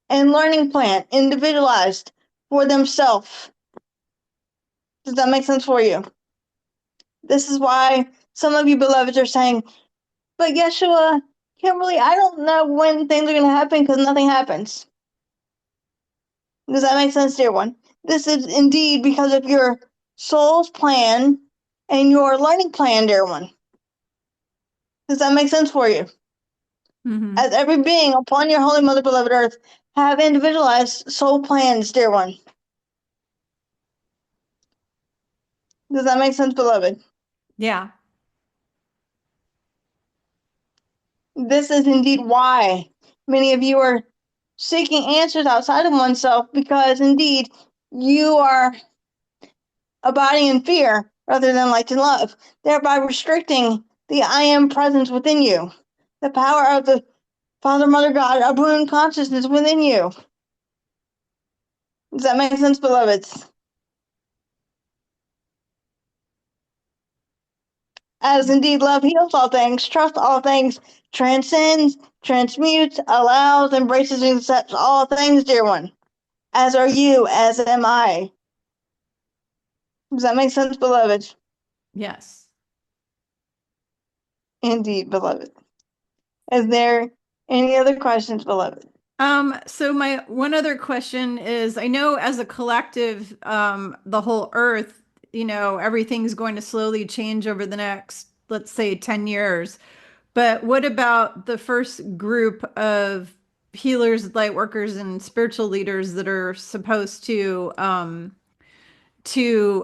B: and learning plan individualized for themselves. Does that make sense for you? This is why some of you beloveds are saying, but Yeshua, Kimberly, I don't know when things are going to happen because nothing happens. Does that make sense, dear one? This is indeed because of your soul's plan and your learning plan, dear one. Does that make sense for you?
A: Mm-hmm.
B: As every being upon your Holy Mother, beloved Earth, have individualized soul plans, dear one. Does that make sense, beloved?
A: Yeah.
B: This is indeed why many of you are seeking answers outside of oneself, because indeed you are abiding in fear rather than light and love, thereby restricting the I am presence within you, the power of the Father, Mother, God, Abu consciousness within you. Does that make sense, beloveds? As indeed love heals all things, trusts all things, transcends, transmutes, allows, embraces, and accepts all things, dear one. As are you, as am I. Does that make sense, beloved?
A: Yes.
B: Indeed, beloved. Is there any other questions, beloved?
A: So my one other question is, I know as a collective, the whole earth, everything's going to slowly change over the next, let's say, 10 years. But what about the first group of healers, light workers, and spiritual leaders that are supposed to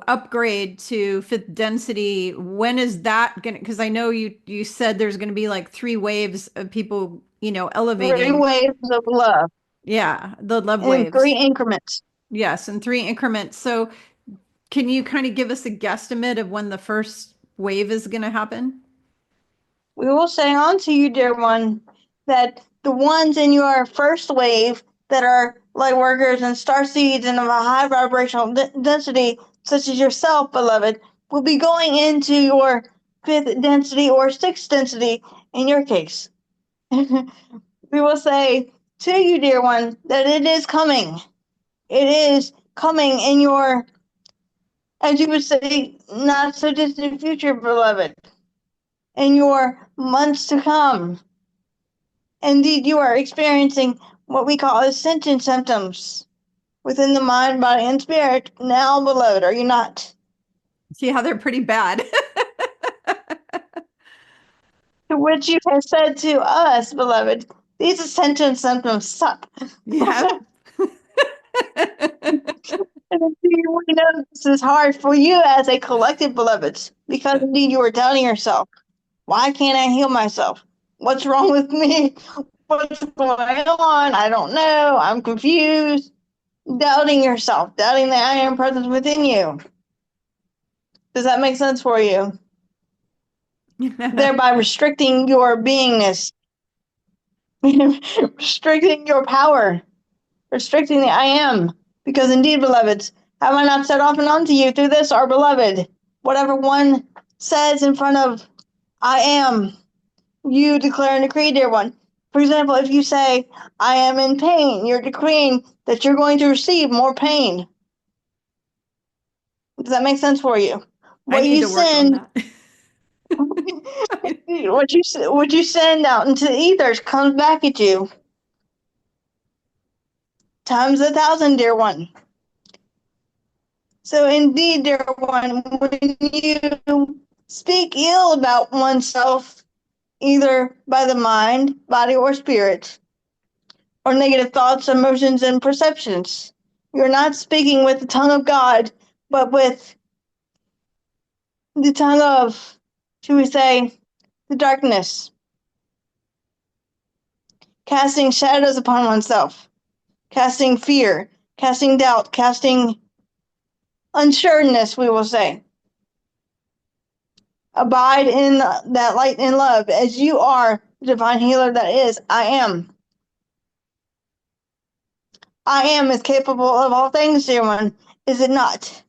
A: upgrade to fifth density? When is that gonna, because I know you said there's gonna be like three waves of people,
B: Three
A: elevating.
B: waves of love
A: Yeah, the love
B: in three
A: waves.
B: increments.
A: Yes, in three increments. So can you kind of give us a guesstimate of when the first wave is gonna happen?
B: We will say unto you, dear one, that the ones in your first wave that are light workers and star seeds and of a high vibrational density, such as yourself, beloved, will be going into your fifth density or sixth density in your case. We will say to you, dear one, that it is coming. It is coming in your, as you would say, not so distant future, beloved, in your months to come. Indeed, you are experiencing what we call ascension symptoms within the mind, body, and spirit now, beloved, are you not?
A: See how they're pretty bad.
B: To which you have said to us, beloved, these ascension symptoms suck.
A: Yeah.
B: And indeed, we know this is hard for you as a collective, beloveds, because indeed you are doubting yourself. Why can't I heal myself? What's wrong with me? What's going on? I don't know. I'm confused. Doubting yourself, doubting the I am presence within you. Does that make sense for you? Thereby restricting your beingness, restricting your power, restricting the I am. Because indeed, beloveds, have I not said often unto you through this, our beloved, whatever one says in front of I am, you declare and decree, dear one. For example, if you say, I am in pain, you're decreeing that you're going to receive more pain. Does that make sense for you?
A: I
B: What
A: need
B: you
A: to work on
B: send,
A: that.
B: what you send out into the ethers comes back at you. Times 1,000, dear one. So indeed, dear one, when you speak ill about oneself, either by the mind, body, or spirit, or negative thoughts, emotions, and perceptions, you're not speaking with the tongue of God, but with the tongue of, should we say, the darkness, casting shadows upon oneself, casting fear, casting doubt, casting unsureness, we will say. Abide in that light and love as you are the divine healer that is, I am. I am is capable of all things, dear one, is it not?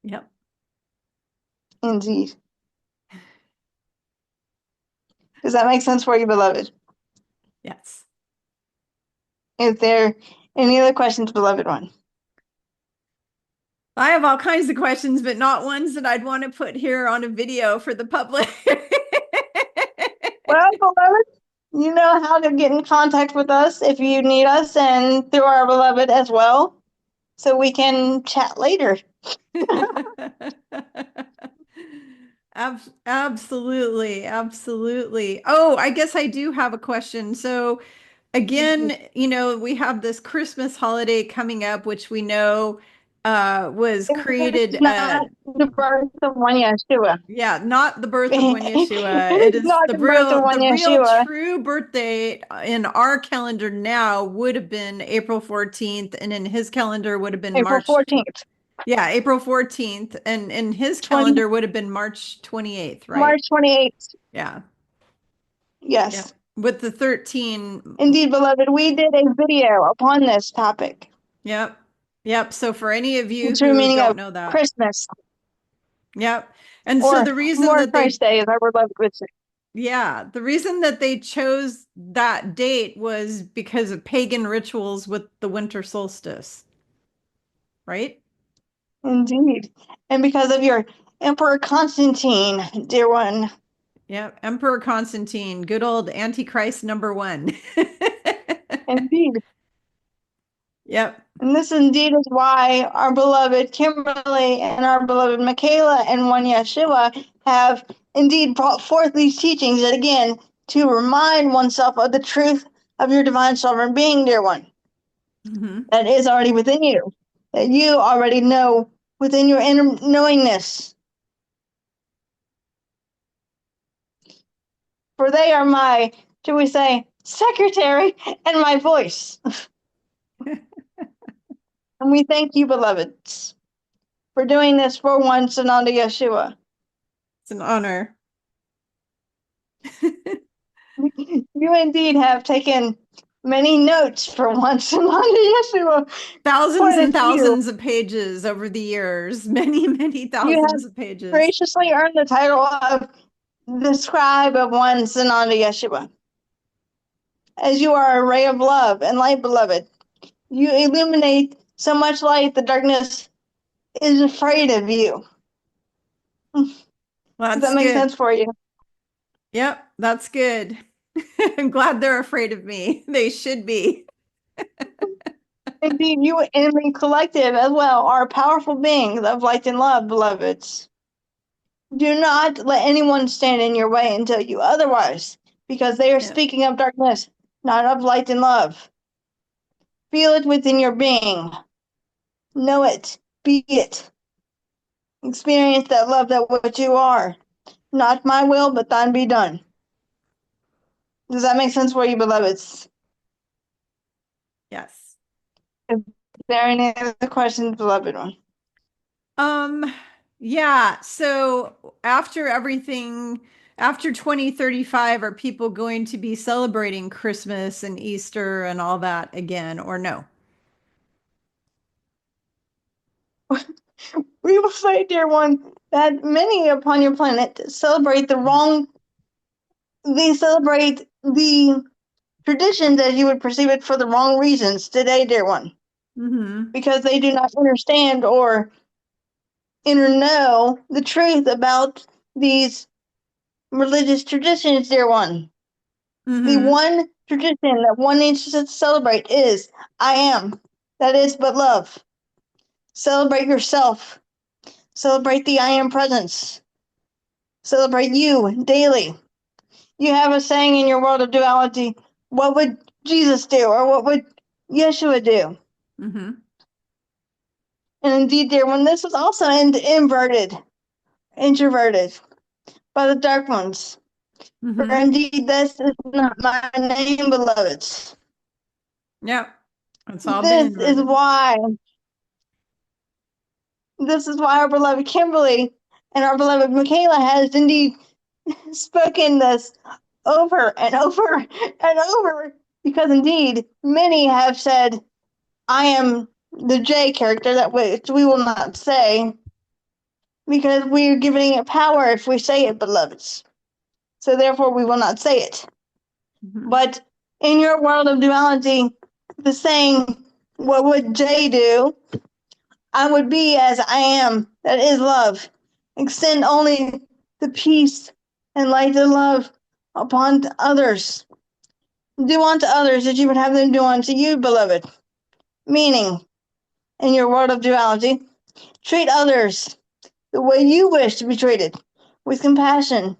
A: Yep.
B: Indeed. Does that make sense for you, beloved?
A: Yes.
B: Is there any other questions, beloved one?
A: I have all kinds of questions, but not ones that I'd want to put here on a video for the public.
B: Well, beloved, you know how to get in contact with us if you need us and through our beloved as well, so we can chat later.
A: Absolutely, absolutely. Oh, I guess I do have a question. So again, we have this Christmas holiday coming up, which we know was
B: It's
A: created
B: not the birth of one Yeshua.
A: yeah, not the birth of one Yeshua. It
B: It's
A: is
B: not
A: the
B: the birth of
A: real
B: one
A: the real
B: Yeshua.
A: true birthday in our calendar now would have been April 14th, and in his calendar would have been
B: April
A: March.
B: 14th,
A: Yeah, April 14th, and in his
B: 20,
A: calendar would have been March 28th, right?
B: March 28th.
A: Yeah. Yep.
B: Yes.
A: With the 13.
B: Indeed, beloved, we did a video upon this topic.
A: Yep. Yep. So for any of
B: the
A: you
B: true
A: who
B: meaning
A: don't
B: of
A: know that,
B: Christmas,
A: yep. And so
B: or
A: the reason
B: more
A: that
B: Christ Day, as our beloved would say.
A: yeah, the reason that they chose that date was because of pagan rituals with the winter solstice, right?
B: Indeed. And because of your Emperor Constantine, dear one.
A: Yep. Emperor Constantine, good old Antichrist number one.
B: Indeed.
A: Yep.
B: And this indeed is why our beloved Kimberly and our beloved Mikala and one Yeshua have indeed brought forth these teachings that again to remind oneself of the truth of your divine sovereign being, dear one,
A: Hmm.
B: that is already within you, that you already know within your inner knowingness. For they are my, shall we say, secretary and my voice. And we thank you, beloveds, for doing this for once and unto Yeshua.
A: It's an honor.
B: You indeed have taken many notes for once and unto Yeshua.
A: Thousands and
B: Pointed to you.
A: thousands of pages over the years, many, many
B: You have
A: thousands of pages.
B: graciously earned the title of the scribe of once and unto Yeshua. As you are a ray of love and light, beloved, you illuminate so much light the darkness is afraid of you.
A: Well,
B: Does
A: that's
B: that make
A: good.
B: sense for you?
A: Yep, that's good. I'm glad they're afraid of me. They should be.
B: Indeed, you and the collective as well are powerful beings of light and love, beloveds. Do not let anyone stand in your way and tell you otherwise, because they are
A: Yep.
B: speaking of darkness, not of light and love. Feel it within your being. Know it. Be it. Experience that love that what you are. Not my will, but thine be done. Does that make sense for you, beloveds?
A: Yes.
B: Is there any other questions, beloved one?
A: Um, yeah, so after everything, after 2035, are people going to be celebrating Christmas and Easter and all that again, or no?
B: We will say, dear one, that many upon your planet celebrate the wrong, they celebrate the traditions as you would perceive it for the wrong reasons today, dear one,
A: Mm-hmm.
B: because they do not understand or know the truth about these religious traditions, dear one. The
A: Mm-hmm.
B: one tradition that one needs to celebrate is I am. That is but love. Celebrate yourself. Celebrate the I am presence. Celebrate you daily. You have a saying in your world of duality, what would Jesus do or what would Yeshua do?
A: Mm-hmm.
B: And indeed, dear one, this was also inverted, introverted by the dark ones. For
A: Mm-hmm.
B: indeed, this is not my name, beloveds.
A: Yep. It's all been
B: This is
A: inverted.
B: why. This is why our beloved Kimberly and our beloved Mikala has indeed spoken this over and over and over. Because indeed, many have said, I am the J character, that which we will not say, because we are giving it power if we say it, beloveds. So therefore, we will not say it.
A: Mm-hmm.
B: But in your world of duality, the saying, what would J do? I would be as I am, that is love. Extend only the peace and light of love upon others. Do unto others as you would have them do unto you, beloved. Meaning, in your world of duality, treat others the way you wish to be treated, with compassion,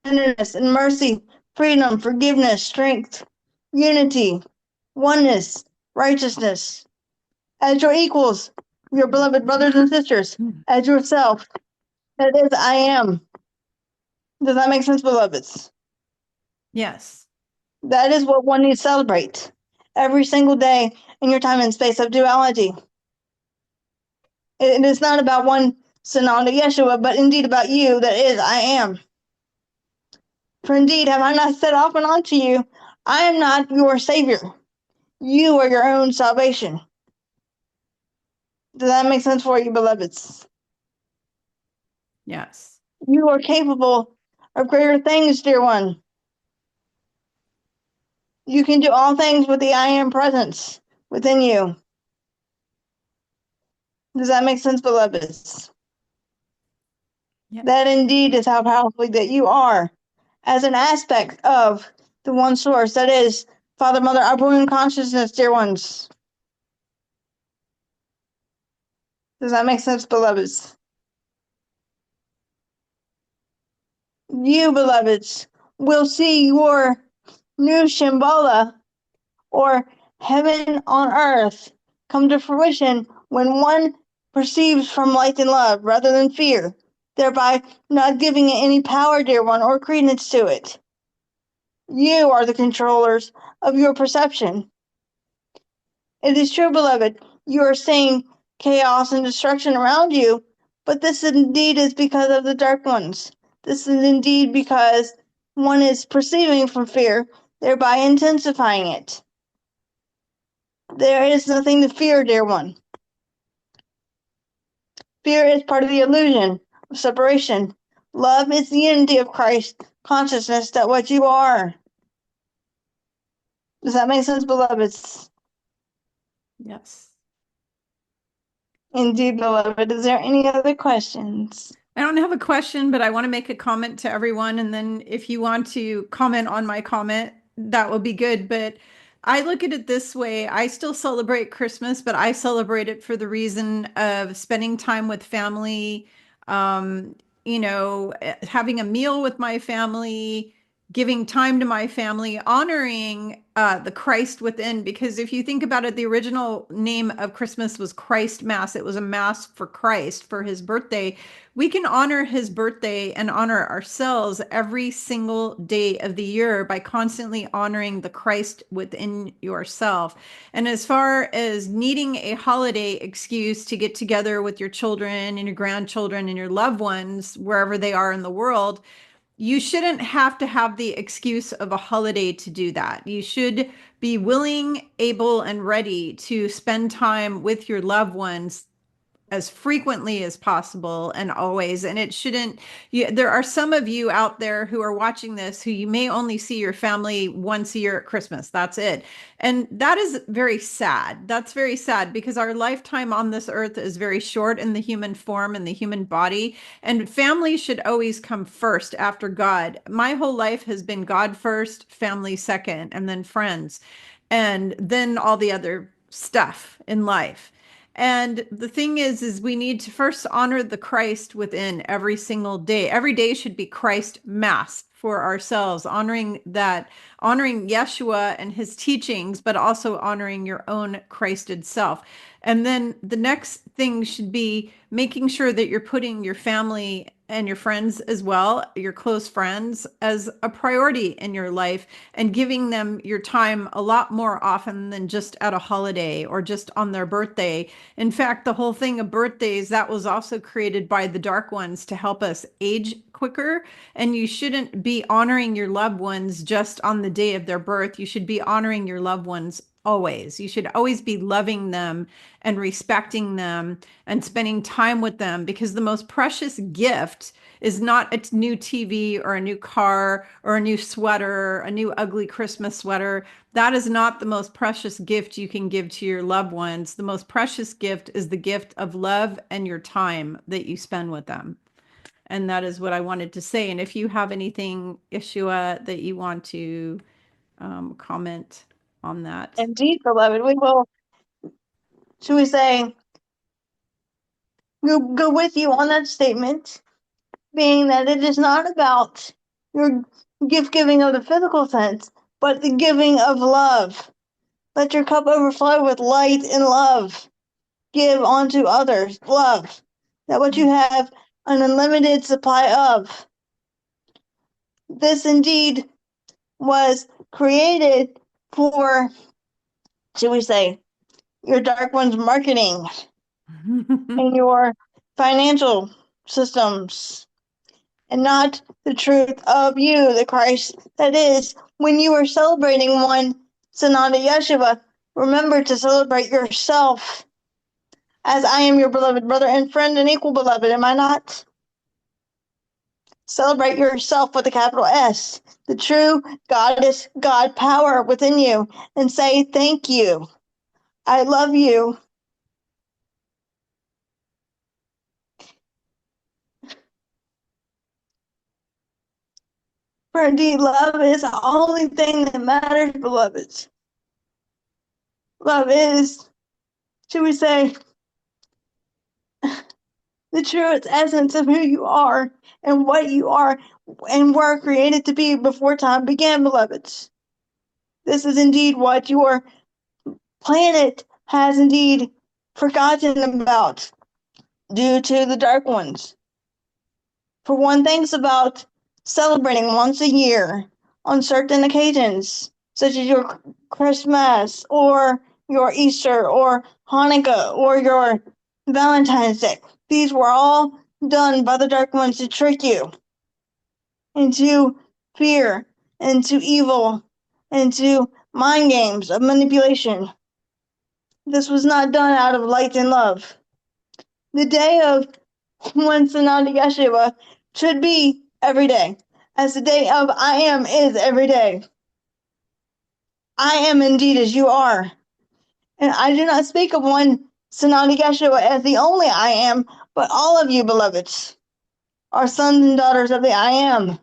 B: tenderness, and mercy, freedom, forgiveness, strength, unity, oneness, righteousness, as your equals, your beloved brothers and sisters, as yourself. That is, I am. Does that make sense, beloveds?
A: Yes.
B: That is what one needs to celebrate every single day in your time and space of duality. It is not about one Sananda Yeshua, but indeed about you, that is, I am. For indeed, have I not said often unto you, I am not your Savior. You are your own salvation. Does that make sense for you, beloveds?
A: Yes.
B: You are capable of greater things, dear one. You can do all things with the I am presence within you. Does that make sense, beloveds?
A: Yeah.
B: That indeed is how powerful that you are as an aspect of the one source that is Father, Mother, upper consciousness, dear ones. Does that make sense, beloveds? You, beloveds, will see your new Shambhala, or heaven on earth, come to fruition when one perceives from light and love rather than fear, thereby not giving it any power, dear one, or credence to it. You are the controllers of your perception. It is true, beloved, you are seeing chaos and destruction around you, but this indeed is because of the dark ones. This is indeed because one is perceiving from fear, thereby intensifying it. There is nothing to fear, dear one. Fear is part of the illusion of separation. Love is the unity of Christ consciousness that what you are. Does that make sense, beloveds?
A: Yes.
B: Indeed, beloved. Is there any other questions?
A: I don't have a question, but I want to make a comment to everyone. And then if you want to comment on my comment, that will be good. But I look at it this way. I still celebrate Christmas, but I celebrate it for the reason of spending time with family, um, having a meal with my family, giving time to my family, honoring the Christ within. Because if you think about it, the original name of Christmas was Christ Mass. It was a mass for Christ for his birthday. We can honor his birthday and honor ourselves every single day of the year by constantly honoring the Christ within yourself. And as far as needing a holiday excuse to get together with your children and your grandchildren and your loved ones, wherever they are in the world, you shouldn't have to have the excuse of a holiday to do that. You should be willing, able, and ready to spend time with your loved ones as frequently as possible and always. And it shouldn't, there are some of you out there who are watching this who you may only see your family once a year at Christmas. That's it. And that is very sad. That's very sad because our lifetime on this earth is very short in the human form and the human body. And family should always come first after God. My whole life has been God first, family second, and then friends, and then all the other stuff in life. And the thing is we need to first honor the Christ within every single day. Every day should be Christ Mass for ourselves, honoring that, honoring Yeshua and his teachings, but also honoring your own Christed self. And then the next thing should be making sure that you're putting your family and your friends as well, your close friends, as a priority in your life and giving them your time a lot more often than just at a holiday or just on their birthday. In fact, the whole thing of birthdays, that was also created by the dark ones to help us age quicker. And you shouldn't be honoring your loved ones just on the day of their birth. You should be honoring your loved ones always. You should always be loving them and respecting them and spending time with them, because the most precious gift is not a new TV or a new car or a new sweater, a new ugly Christmas sweater. That is not the most precious gift you can give to your loved ones. The most precious gift is the gift of love and your time that you spend with them. And that is what I wanted to say. And if you have anything, Yeshua, that you want to comment on that.
B: Indeed, beloved. We will, should we say, go with you on that statement, being that it is not about your gift giving of the physical sense, but the giving of love. Let your cup overflow with light and love. Give unto others love, that what you have an unlimited supply of. This indeed was created for, should we say, your dark one's marketing and your financial systems, and not the truth of you, the Christ that is. When you are celebrating one Sananda Yeshua, remember to celebrate yourself. as I am your beloved brother and friend and equal beloved, am I not? Celebrate yourself with a capital S, the true goddess God power within you, and say thank you. I love you. For indeed, love is the only thing that matters, beloveds. Love is, should we say, the truest essence of who you are and what you are and were created to be before time began, beloveds. This is indeed what your planet has indeed forgotten about due to the dark ones. For one thinks about celebrating once a year on certain occasions, such as your Christmas or your Easter or Hanukkah or your Valentine's Day. These were all done by the dark ones to trick you into fear, into evil, into mind games of manipulation. This was not done out of light and love. The day of when Sananda Yeshua should be every day, as the day of I am is every day. I am indeed as you are. And I do not speak of one Sananda Yeshua as the only I am, but all of you, beloveds, are sons and daughters of the I am.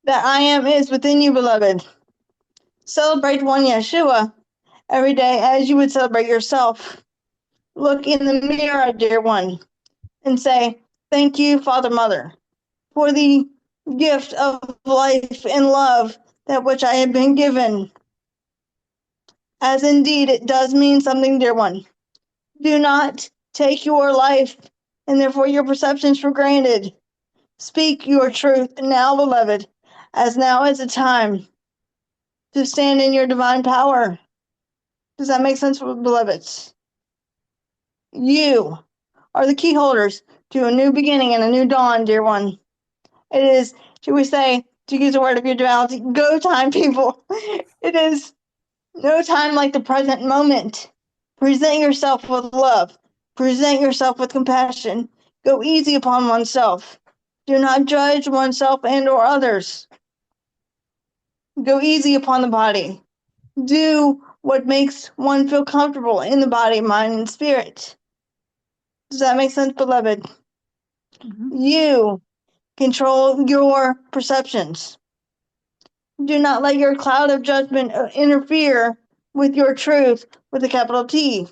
B: That I am is within you, beloved. Celebrate one Yeshua every day as you would celebrate yourself. Look in the mirror, dear one, and say, thank you, Father, Mother, for the gift of life and love, that which I have been given. As indeed it does mean something, dear one. Do not take your life and therefore your perceptions for granted. Speak your truth now, beloved, as now is the time to stand in your divine power. Does that make sense, beloveds? You are the key holders to a new beginning and a new dawn, dear one. It is, should we say, to use a word of your duality, go time, people. It is no time like the present moment. Present yourself with love. Present yourself with compassion. Go easy upon oneself. Do not judge oneself and or others. Go easy upon the body. Do what makes one feel comfortable in the body, mind, and spirit. Does that make sense, beloved?
A: Mhm.
B: You control your perceptions. Do not let your cloud of judgment interfere with your truth with a capital T.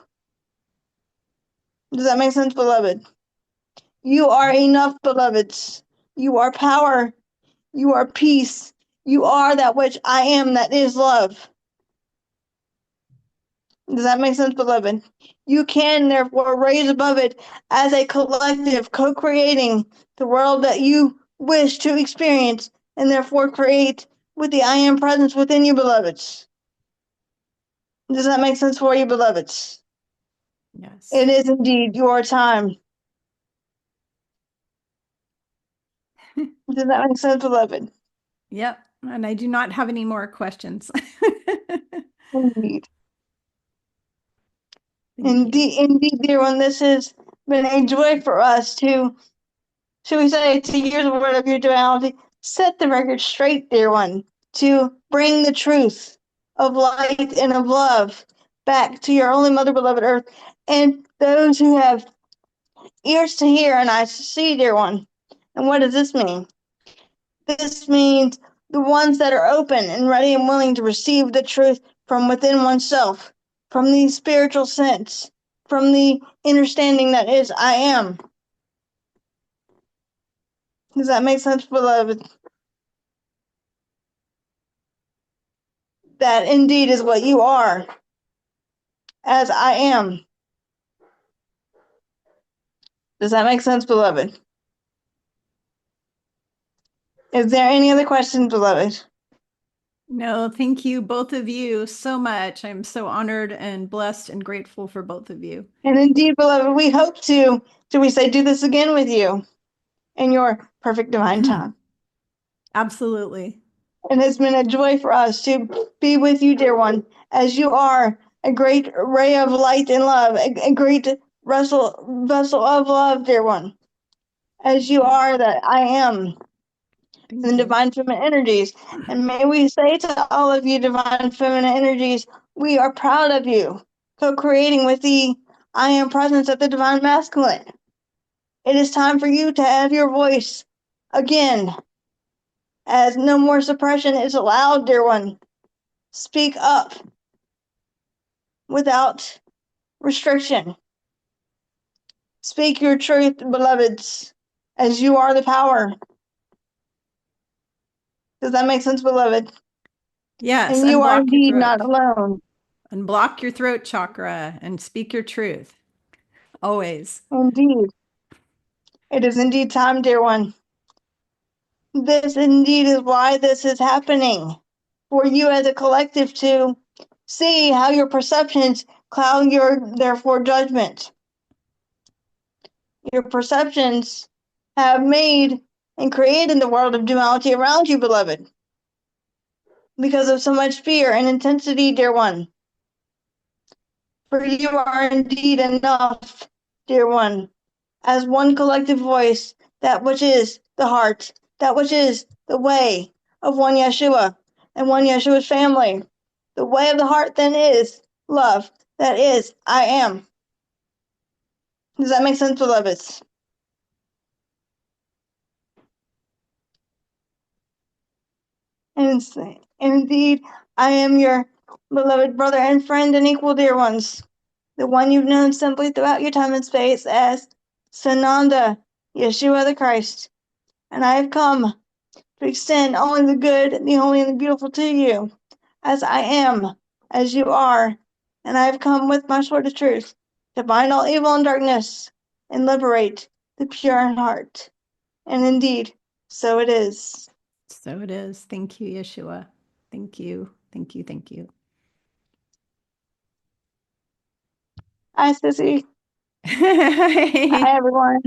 B: Does that make sense, beloved? You are enough, beloveds. You are power. You are peace. You are that which I am, that is love. Does that make sense, beloved? You can therefore raise above it as a collective, co-creating the world that you wish to experience, and therefore create with the I am presence within you, beloveds. Does that make sense for you, beloveds?
A: Yes.
B: It is indeed your time. Does that make sense, beloved?
A: Yep. And I do not have any more questions.
B: Indeed.
A: Thank you.
B: Indeed, dear one, this has been a joy for us to, should we say, to use the word of your duality, set the record straight, dear one, to bring the truth of light and of love back to your only mother, beloved earth, and those who have ears to hear and eyes to see, dear one. And what does this mean? This means the ones that are open and ready and willing to receive the truth from within oneself, from the spiritual sense, from the understanding that is I am. Does that make sense, beloved? That indeed is what you are, as I am. Does that make sense, beloved? Is there any other questions, beloved?
A: No, thank you, both of you, so much. I'm so honored and blessed and grateful for both of you.
B: And indeed, beloved, we hope to, do we say, do this again with you in your perfect divine time.
A: Absolutely.
B: And it's been a joy for us to be with you, dear one, as you are a great ray of light and love, a great vessel of love, dear one, as you are that I am.
A: Thank
B: And
A: you.
B: divine feminine energies. And may we say to all of you divine feminine energies, we are proud of you, co-creating with the I am presence of the divine masculine. It is time for you to have your voice again, as no more suppression is allowed, dear one. Speak up without restriction. Speak your truth, beloveds, as you are the power. Does that make sense, beloved?
A: Yes,
B: And you are
A: unblock your
B: indeed
A: throat.
B: not alone.
A: Unblock your throat chakra and speak your truth. Always.
B: Indeed. It is indeed time, dear one. This indeed is why this is happening. For you as a collective to see how your perceptions cloud your, therefore, judgment. Your perceptions have made and created the world of duality around you, beloved, because of so much fear and intensity, dear one. For you are indeed enough, dear one, as one collective voice, that which is the heart, that which is the way of one Yeshua and one Yeshua's family. The way of the heart then is love, that is, I am. Does that make sense, beloveds? And indeed, I am your beloved brother and friend and equal, dear ones, the one you've known simply throughout your time and space as Sananda, Yeshua the Christ. And I have come to extend only the good, the holy, and the beautiful to you, as I am, as you are, and I have come with my sword of truth to bind all evil and darkness and liberate the pure in heart. And indeed, so it is.
A: So it is. Thank you, Yeshua. Thank you. Thank you. Thank you.
B: Hi, Sissy. Hi,
A: Hi.
B: everyone.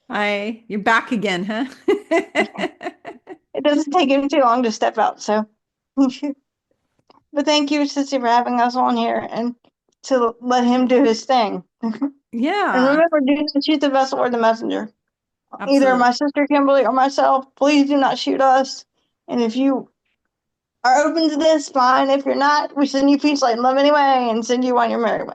A: Hi. You're back again, huh?
B: It doesn't take him too long to step out, so. But thank you, Sissy, for having us on here and to let him do his thing. And
A: Yeah,
B: remember, do not shoot the vessel or the messenger. Either
A: absolutely.
B: my sister Kimberly or myself, please do not shoot us. And if you are open to this, fine. If you're not, we send you peace, light, and love anyway, and send you on your merry way.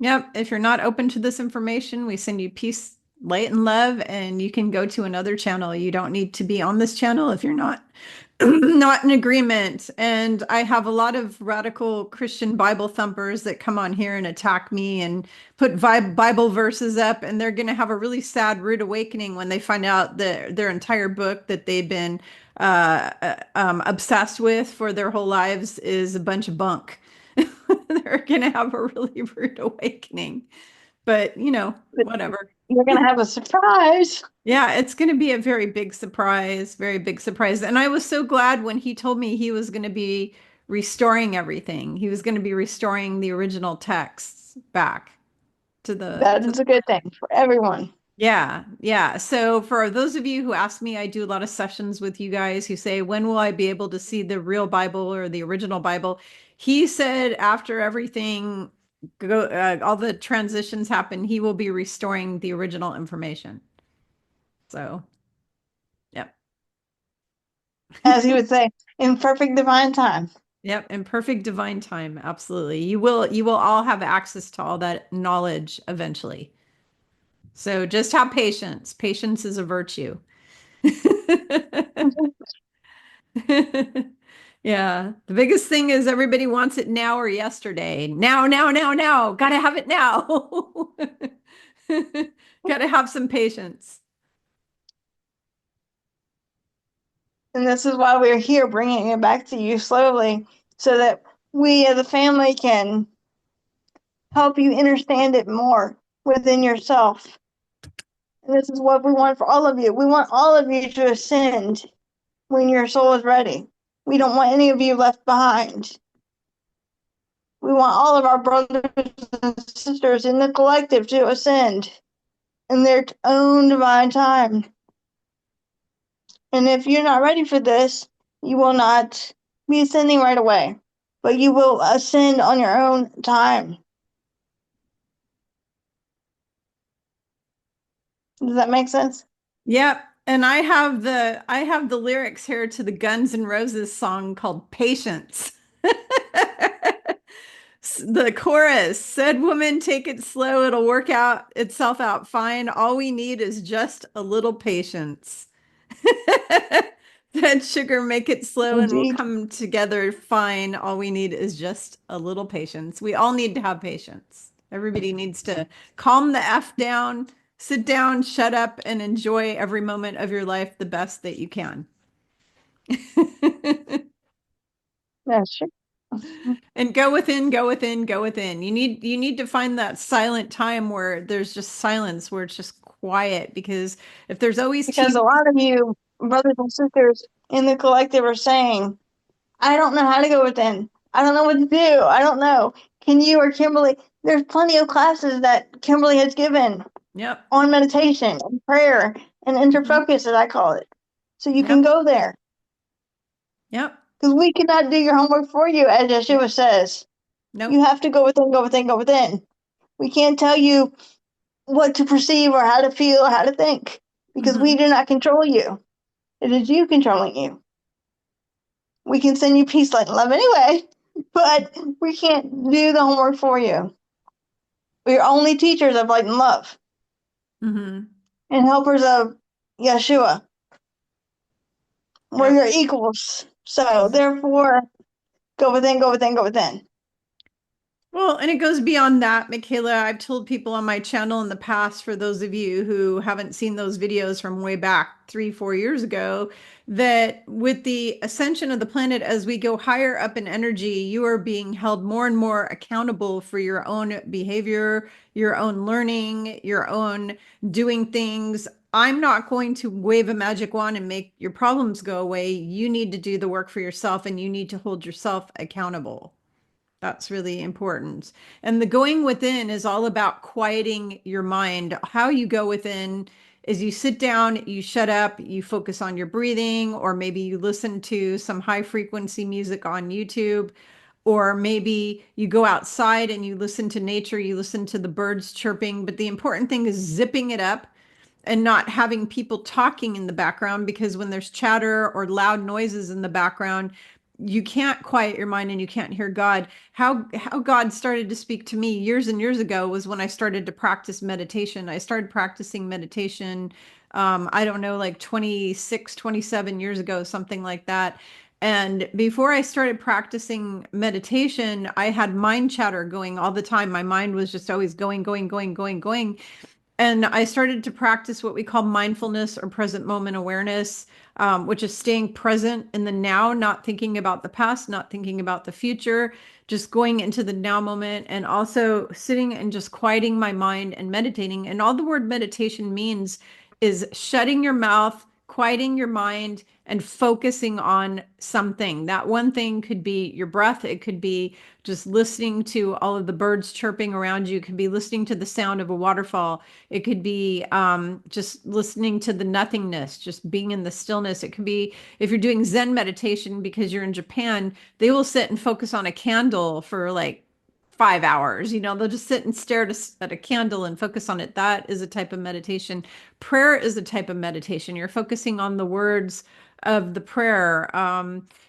A: Yep. If you're not open to this information, we send you peace, light, and love, and you can go to another channel. You don't need to be on this channel if you're not not in agreement. And I have a lot of radical Christian Bible thumpers that come on here and attack me and put Bible verses up, and they're going to have a really sad rude awakening when they find out that their entire book that they've been obsessed with for their whole lives is a bunch of bunk. They're going to have a really rude awakening. But,
B: But
A: whatever.
B: you're going to have a surprise.
A: Yeah, it's going to be a very big surprise, very big surprise. And I was so glad when he told me he was going to be restoring everything. He was going to be restoring the original texts back to
B: That is a good thing for everyone.
A: yeah, yeah. So for those of you who ask me, I do a lot of sessions with you guys who say, when will I be able to see the real Bible or the original Bible? He said after everything all the transitions happen, he will be restoring the original information. So, yep.
B: As he would say, in perfect divine time.
A: Yep, in perfect divine time. Absolutely. You will all have access to all that knowledge eventually. So just have patience. Patience is a virtue. Yeah. The biggest thing is everybody wants it now or yesterday. Now, now, now, now. Gotta have it now. Gotta have some patience.
B: And this is why we're here, bringing it back to you slowly, so that we as a family can help you understand it more within yourself. And this is what we want for all of you. We want all of you to ascend when your soul is ready. We don't want any of you left behind. We want all of our brothers and sisters in the collective to ascend in their own divine time. And if you're not ready for this, you will not be ascending right away, but you will ascend on your own time. Does that make sense?
A: Yep. And I have the lyrics here to the Guns N' Roses song called Patience. The chorus said, "Woman, take it slow. It'll work out itself out fine. All we need is just a little patience." That sugar, make it slow and we'll
B: Indeed.
A: come together fine. All we need is just a little patience. We all need to have patience. Everybody needs to calm the F down, sit down, shut up, and enjoy every moment of your life the best that you can.
B: That's true.
A: And go within, go within, go within. You need to find that silent time where there's just silence, where it's just quiet. Because if there's always
B: Because
A: TV,
B: a lot of you, brothers and sisters in the collective, are saying, I don't know how to go within. I don't know what to do. I don't know. Can you or Kimberly? There's plenty of classes that Kimberly has given
A: yep,
B: on meditation and prayer and
A: mhm,
B: interfocus, as I call it. So you can
A: yep,
B: go there.
A: yep,
B: Because we cannot do your homework for you, as
A: yep,
B: Yeshua says.
A: nope,
B: You have to go within, go within, go within. We can't tell you what to perceive or how to feel or how to think because we
A: hmm
B: do not control you. It is you controlling you. We can send you peace, light, and love anyway, but we can't do the homework for you. We're only teachers of light and love
A: hmm
B: and helpers of Yeshua. We're
A: yep.
B: your equals. So therefore, go within, go within, go within.
A: Well, and it goes beyond that, Michaela. I've told people on my channel in the past, for those of you who haven't seen those videos from way back 3, 4 years ago, that with the ascension of the planet, as we go higher up in energy, you are being held more and more accountable for your own behavior, your own learning, your own doing things. I'm not going to wave a magic wand and make your problems go away. You need to do the work for yourself and you need to hold yourself accountable. That's really important. And the going within is all about quieting your mind. How you go within is you sit down, you shut up, you focus on your breathing, or maybe you listen to some high frequency music on YouTube, or maybe you go outside and you listen to nature, you listen to the birds chirping. But the important thing is zipping it up and not having people talking in the background, because when there's chatter or loud noises in the background, you can't quiet your mind and you can't hear God. How God started to speak to me years and years ago was when I started to practice meditation. I started practicing meditation, I don't know, like 26, 27 years ago, something like that. And before I started practicing meditation, I had mind chatter going all the time. My mind was just always going, going, going, going, going. And I started to practice what we call mindfulness or present moment awareness, which is staying present in the now, not thinking about the past, not thinking about the future, just going into the now moment, and also sitting and just quieting my mind and meditating. And all the word meditation means is shutting your mouth, quieting your mind, and focusing on something. That one thing could be your breath. It could be just listening to all of the birds chirping around you. It could be listening to the sound of a waterfall. It could be just listening to the nothingness, just being in the stillness. It could be if you're doing Zen meditation because you're in Japan, they will sit and focus on a candle for like 5 hours. They'll just sit and stare at a candle and focus on it. That is a type of meditation. Prayer is a type of meditation. You're focusing on the words of the prayer.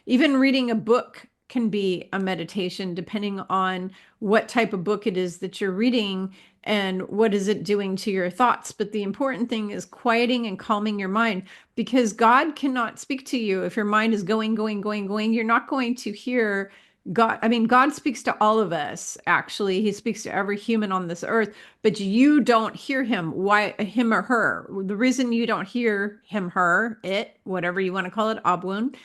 A: Even reading a book can be a meditation, depending on what type of book it is that you're reading and what is it doing to your thoughts. But the important thing is quieting and calming your mind, because God cannot speak to you if your mind is going, going, going, going. You're not going to hear God. I mean, God speaks to all of us, actually. He speaks to every human on this earth, but you don't hear him. Why, him or her? The reason you don't hear him, her, it, whatever you want to call it, Abun,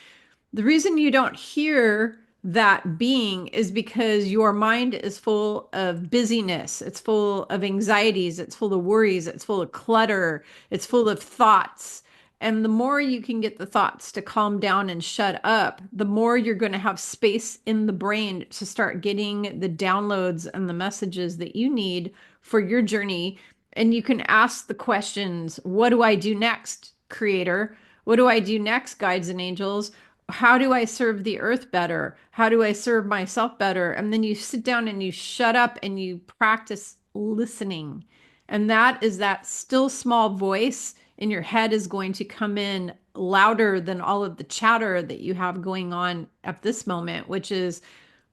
A: the reason you don't hear that being is because your mind is full of busyness. It's full of anxieties. It's full of worries. It's full of clutter. It's full of thoughts. And the more you can get the thoughts to calm down and shut up, the more you're going to have space in the brain to start getting the downloads and the messages that you need for your journey. And you can ask the questions: what do I do next, Creator? What do I do next, guides and angels? How do I serve the earth better? How do I serve myself better? And then you sit down and you shut up and you practice listening. And that is that still small voice in your head is going to come in louder than all of the chatter that you have going on at this moment, which is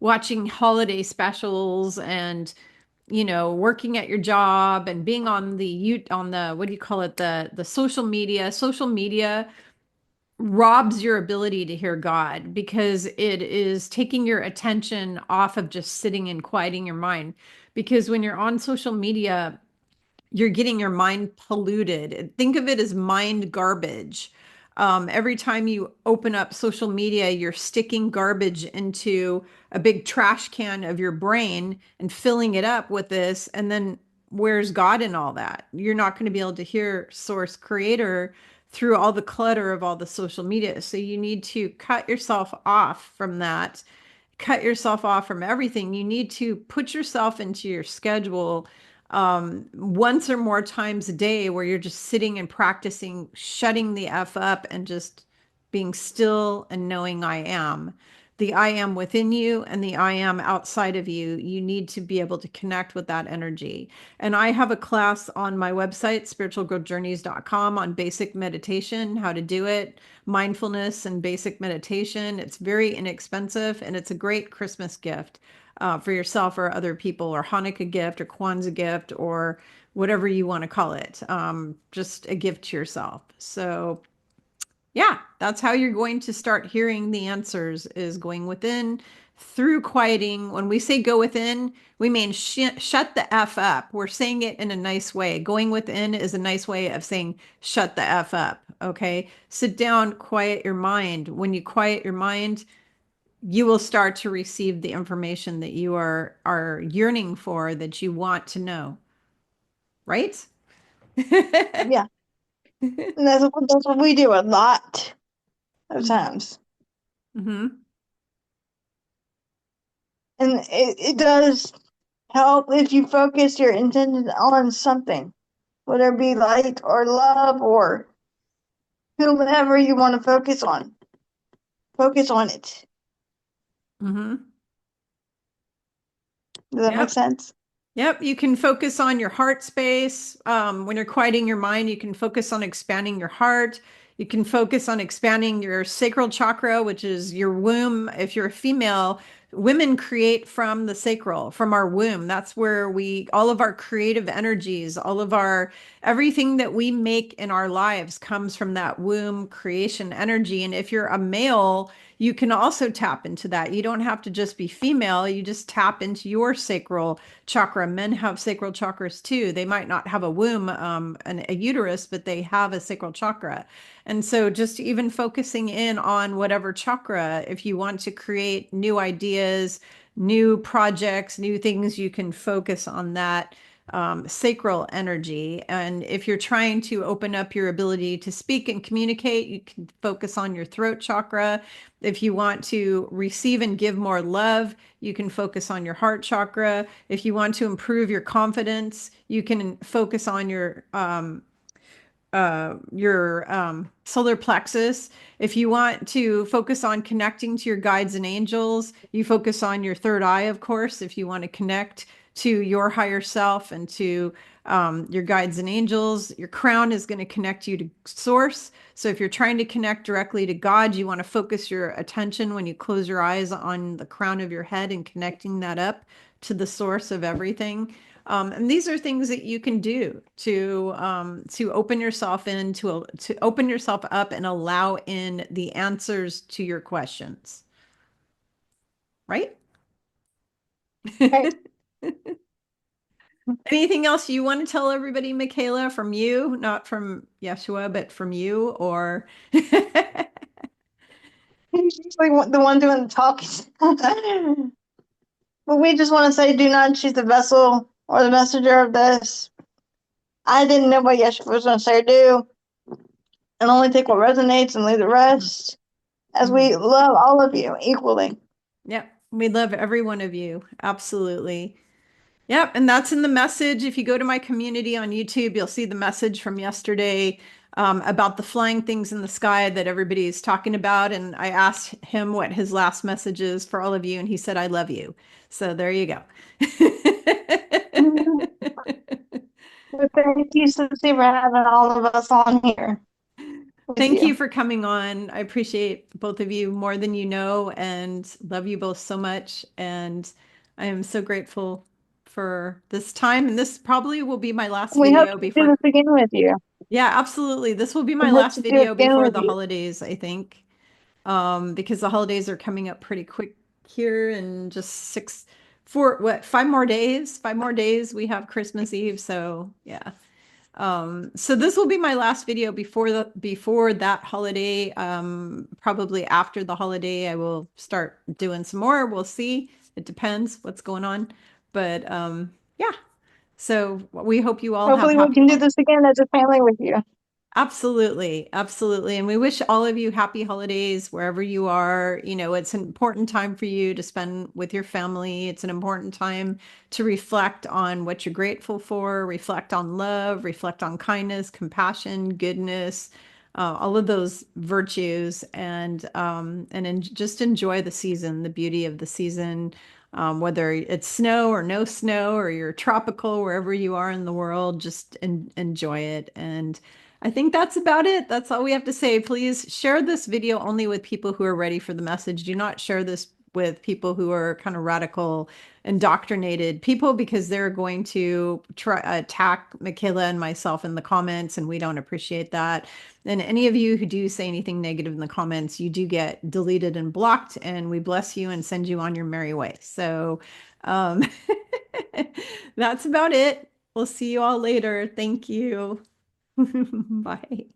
A: watching holiday specials and working at your job and being on the what do you call it, the social media. Social media robs your ability to hear God because it is taking your attention off of just sitting and quieting your mind. Because when you're on social media, you're getting your mind polluted. Think of it as mind garbage. Every time you open up social media, you're sticking garbage into a big trash can of your brain and filling it up with this. And then where's God in all that? You're not going to be able to hear source creator through all the clutter of all the social media. So you need to cut yourself off from that, cut yourself off from everything. You need to put yourself into your schedule once or more times a day where you're just sitting and practicing shutting the F up and just being still and knowing I am. The I am within you and the I am outside of you. You need to be able to connect with that energy. And I have a class on my website, spiritualgrowthjourneys.com, on basic meditation, how to do it, mindfulness and basic meditation. It's very inexpensive and it's a great Christmas gift for yourself or other people, or Hanukkah gift or Kwanzaa gift or whatever you want to call it. Just a gift to yourself. So yeah, that's how you're going to start hearing the answers, is going within through quieting. When we say go within, we mean shut the F up. We're saying it in a nice way. Going within is a nice way of saying shut the F up. Okay. Sit down, quiet your mind. When you quiet your mind, you will start to receive the information that you are yearning for, that you want to know. Right?
B: Yeah. And that's what we do a lot of times.
A: Mm-hmm.
B: And it does help if you focus your intention on something, whether it be light or love or whomever you want to focus on. Focus on it.
A: Mm-hmm.
B: Does that make
A: Yep.
B: sense?
A: Yep, you can focus on your heart space. When you're quieting your mind, you can focus on expanding your heart. You can focus on expanding your sacral chakra, which is your womb. If you're a female, women create from the sacral, from our womb. That's where all of our creative energies, all of everything that we make in our lives comes from that womb creation energy. And if you're a male, you can also tap into that. You don't have to just be female. You just tap into your sacral chakra. Men have sacral chakras too. They might not have a womb, a uterus, but they have a sacral chakra. And so just even focusing in on whatever chakra, if you want to create new ideas, new projects, new things, you can focus on that sacral energy. And if you're trying to open up your ability to speak and communicate, you can focus on your throat chakra. If you want to receive and give more love, you can focus on your heart chakra. If you want to improve your confidence, you can focus on your solar plexus. If you want to focus on connecting to your guides and angels, you focus on your third eye, of course, if you want to connect to your higher self and to your guides and angels. Your crown is going to connect you to source. So if you're trying to connect directly to God, you want to focus your attention when you close your eyes on the crown of your head and connecting that up to the source of everything. And these are things that you can do to open yourself to open yourself up and allow in the answers to your questions. Right?
B: Right.
A: Anything else you want to tell everybody, Mikala, from you, not from Yeshua, but from you, or
B: He's usually the one doing the talking. But we just want to say, do not choose the vessel or the messenger of this. I didn't know what Yeshua was going to say or do, and only take what resonates and leave the rest, as we
A: Mhm.
B: love all of you equally.
A: Yep, we love every one of you. Absolutely. Yep, and that's in the message. If you go to my community on YouTube, you'll see the message from yesterday about the flying things in the sky that everybody is talking about. And I asked him what his last message is for all of you, and he said, I love you. So there you go.
B: But thank you, Susie, for having all of us on here with
A: Thank you
B: you.
A: for coming on. I appreciate both of you more than you know and love you both so much. And I am so grateful for this time. And this probably will be my last
B: We hope
A: video
B: to do this
A: before.
B: again with you.
A: Yeah, absolutely. This will be
B: We
A: my
B: hope
A: last
B: to do it
A: video
B: again
A: before
B: with
A: the
B: you.
A: holidays, I think, because the holidays are coming up pretty quick here in just 5 more days. 5 more days we have Christmas Eve. So yeah. So this will be my last video before that holiday. Probably after the holiday, I will start doing some more. We'll see. It depends what's going on. But yeah. So we hope you all have
B: Hopefully we
A: happy
B: can do
A: holidays.
B: this again as a family with you.
A: Absolutely, absolutely. And we wish all of you happy holidays wherever you are. You know, it's an important time for you to spend with your family. It's an important time to reflect on what you're grateful for, reflect on love, reflect on kindness, compassion, goodness, all of those virtues, and just enjoy the season, the beauty of the season. Whether it's snow or no snow, or you're tropical, wherever you are in the world, just enjoy it. And I think that's about it. That's all we have to say. Please share this video only with people who are ready for the message. Do not share this with people who are kind of radical, indoctrinated people, because they're going to try attack Mikala and myself in the comments, and we don't appreciate that. And any of you who do say anything negative in the comments, you do get deleted and blocked, and we bless you and send you on your merry way. So um, that's about it. We'll see you all later. Thank you. Bye.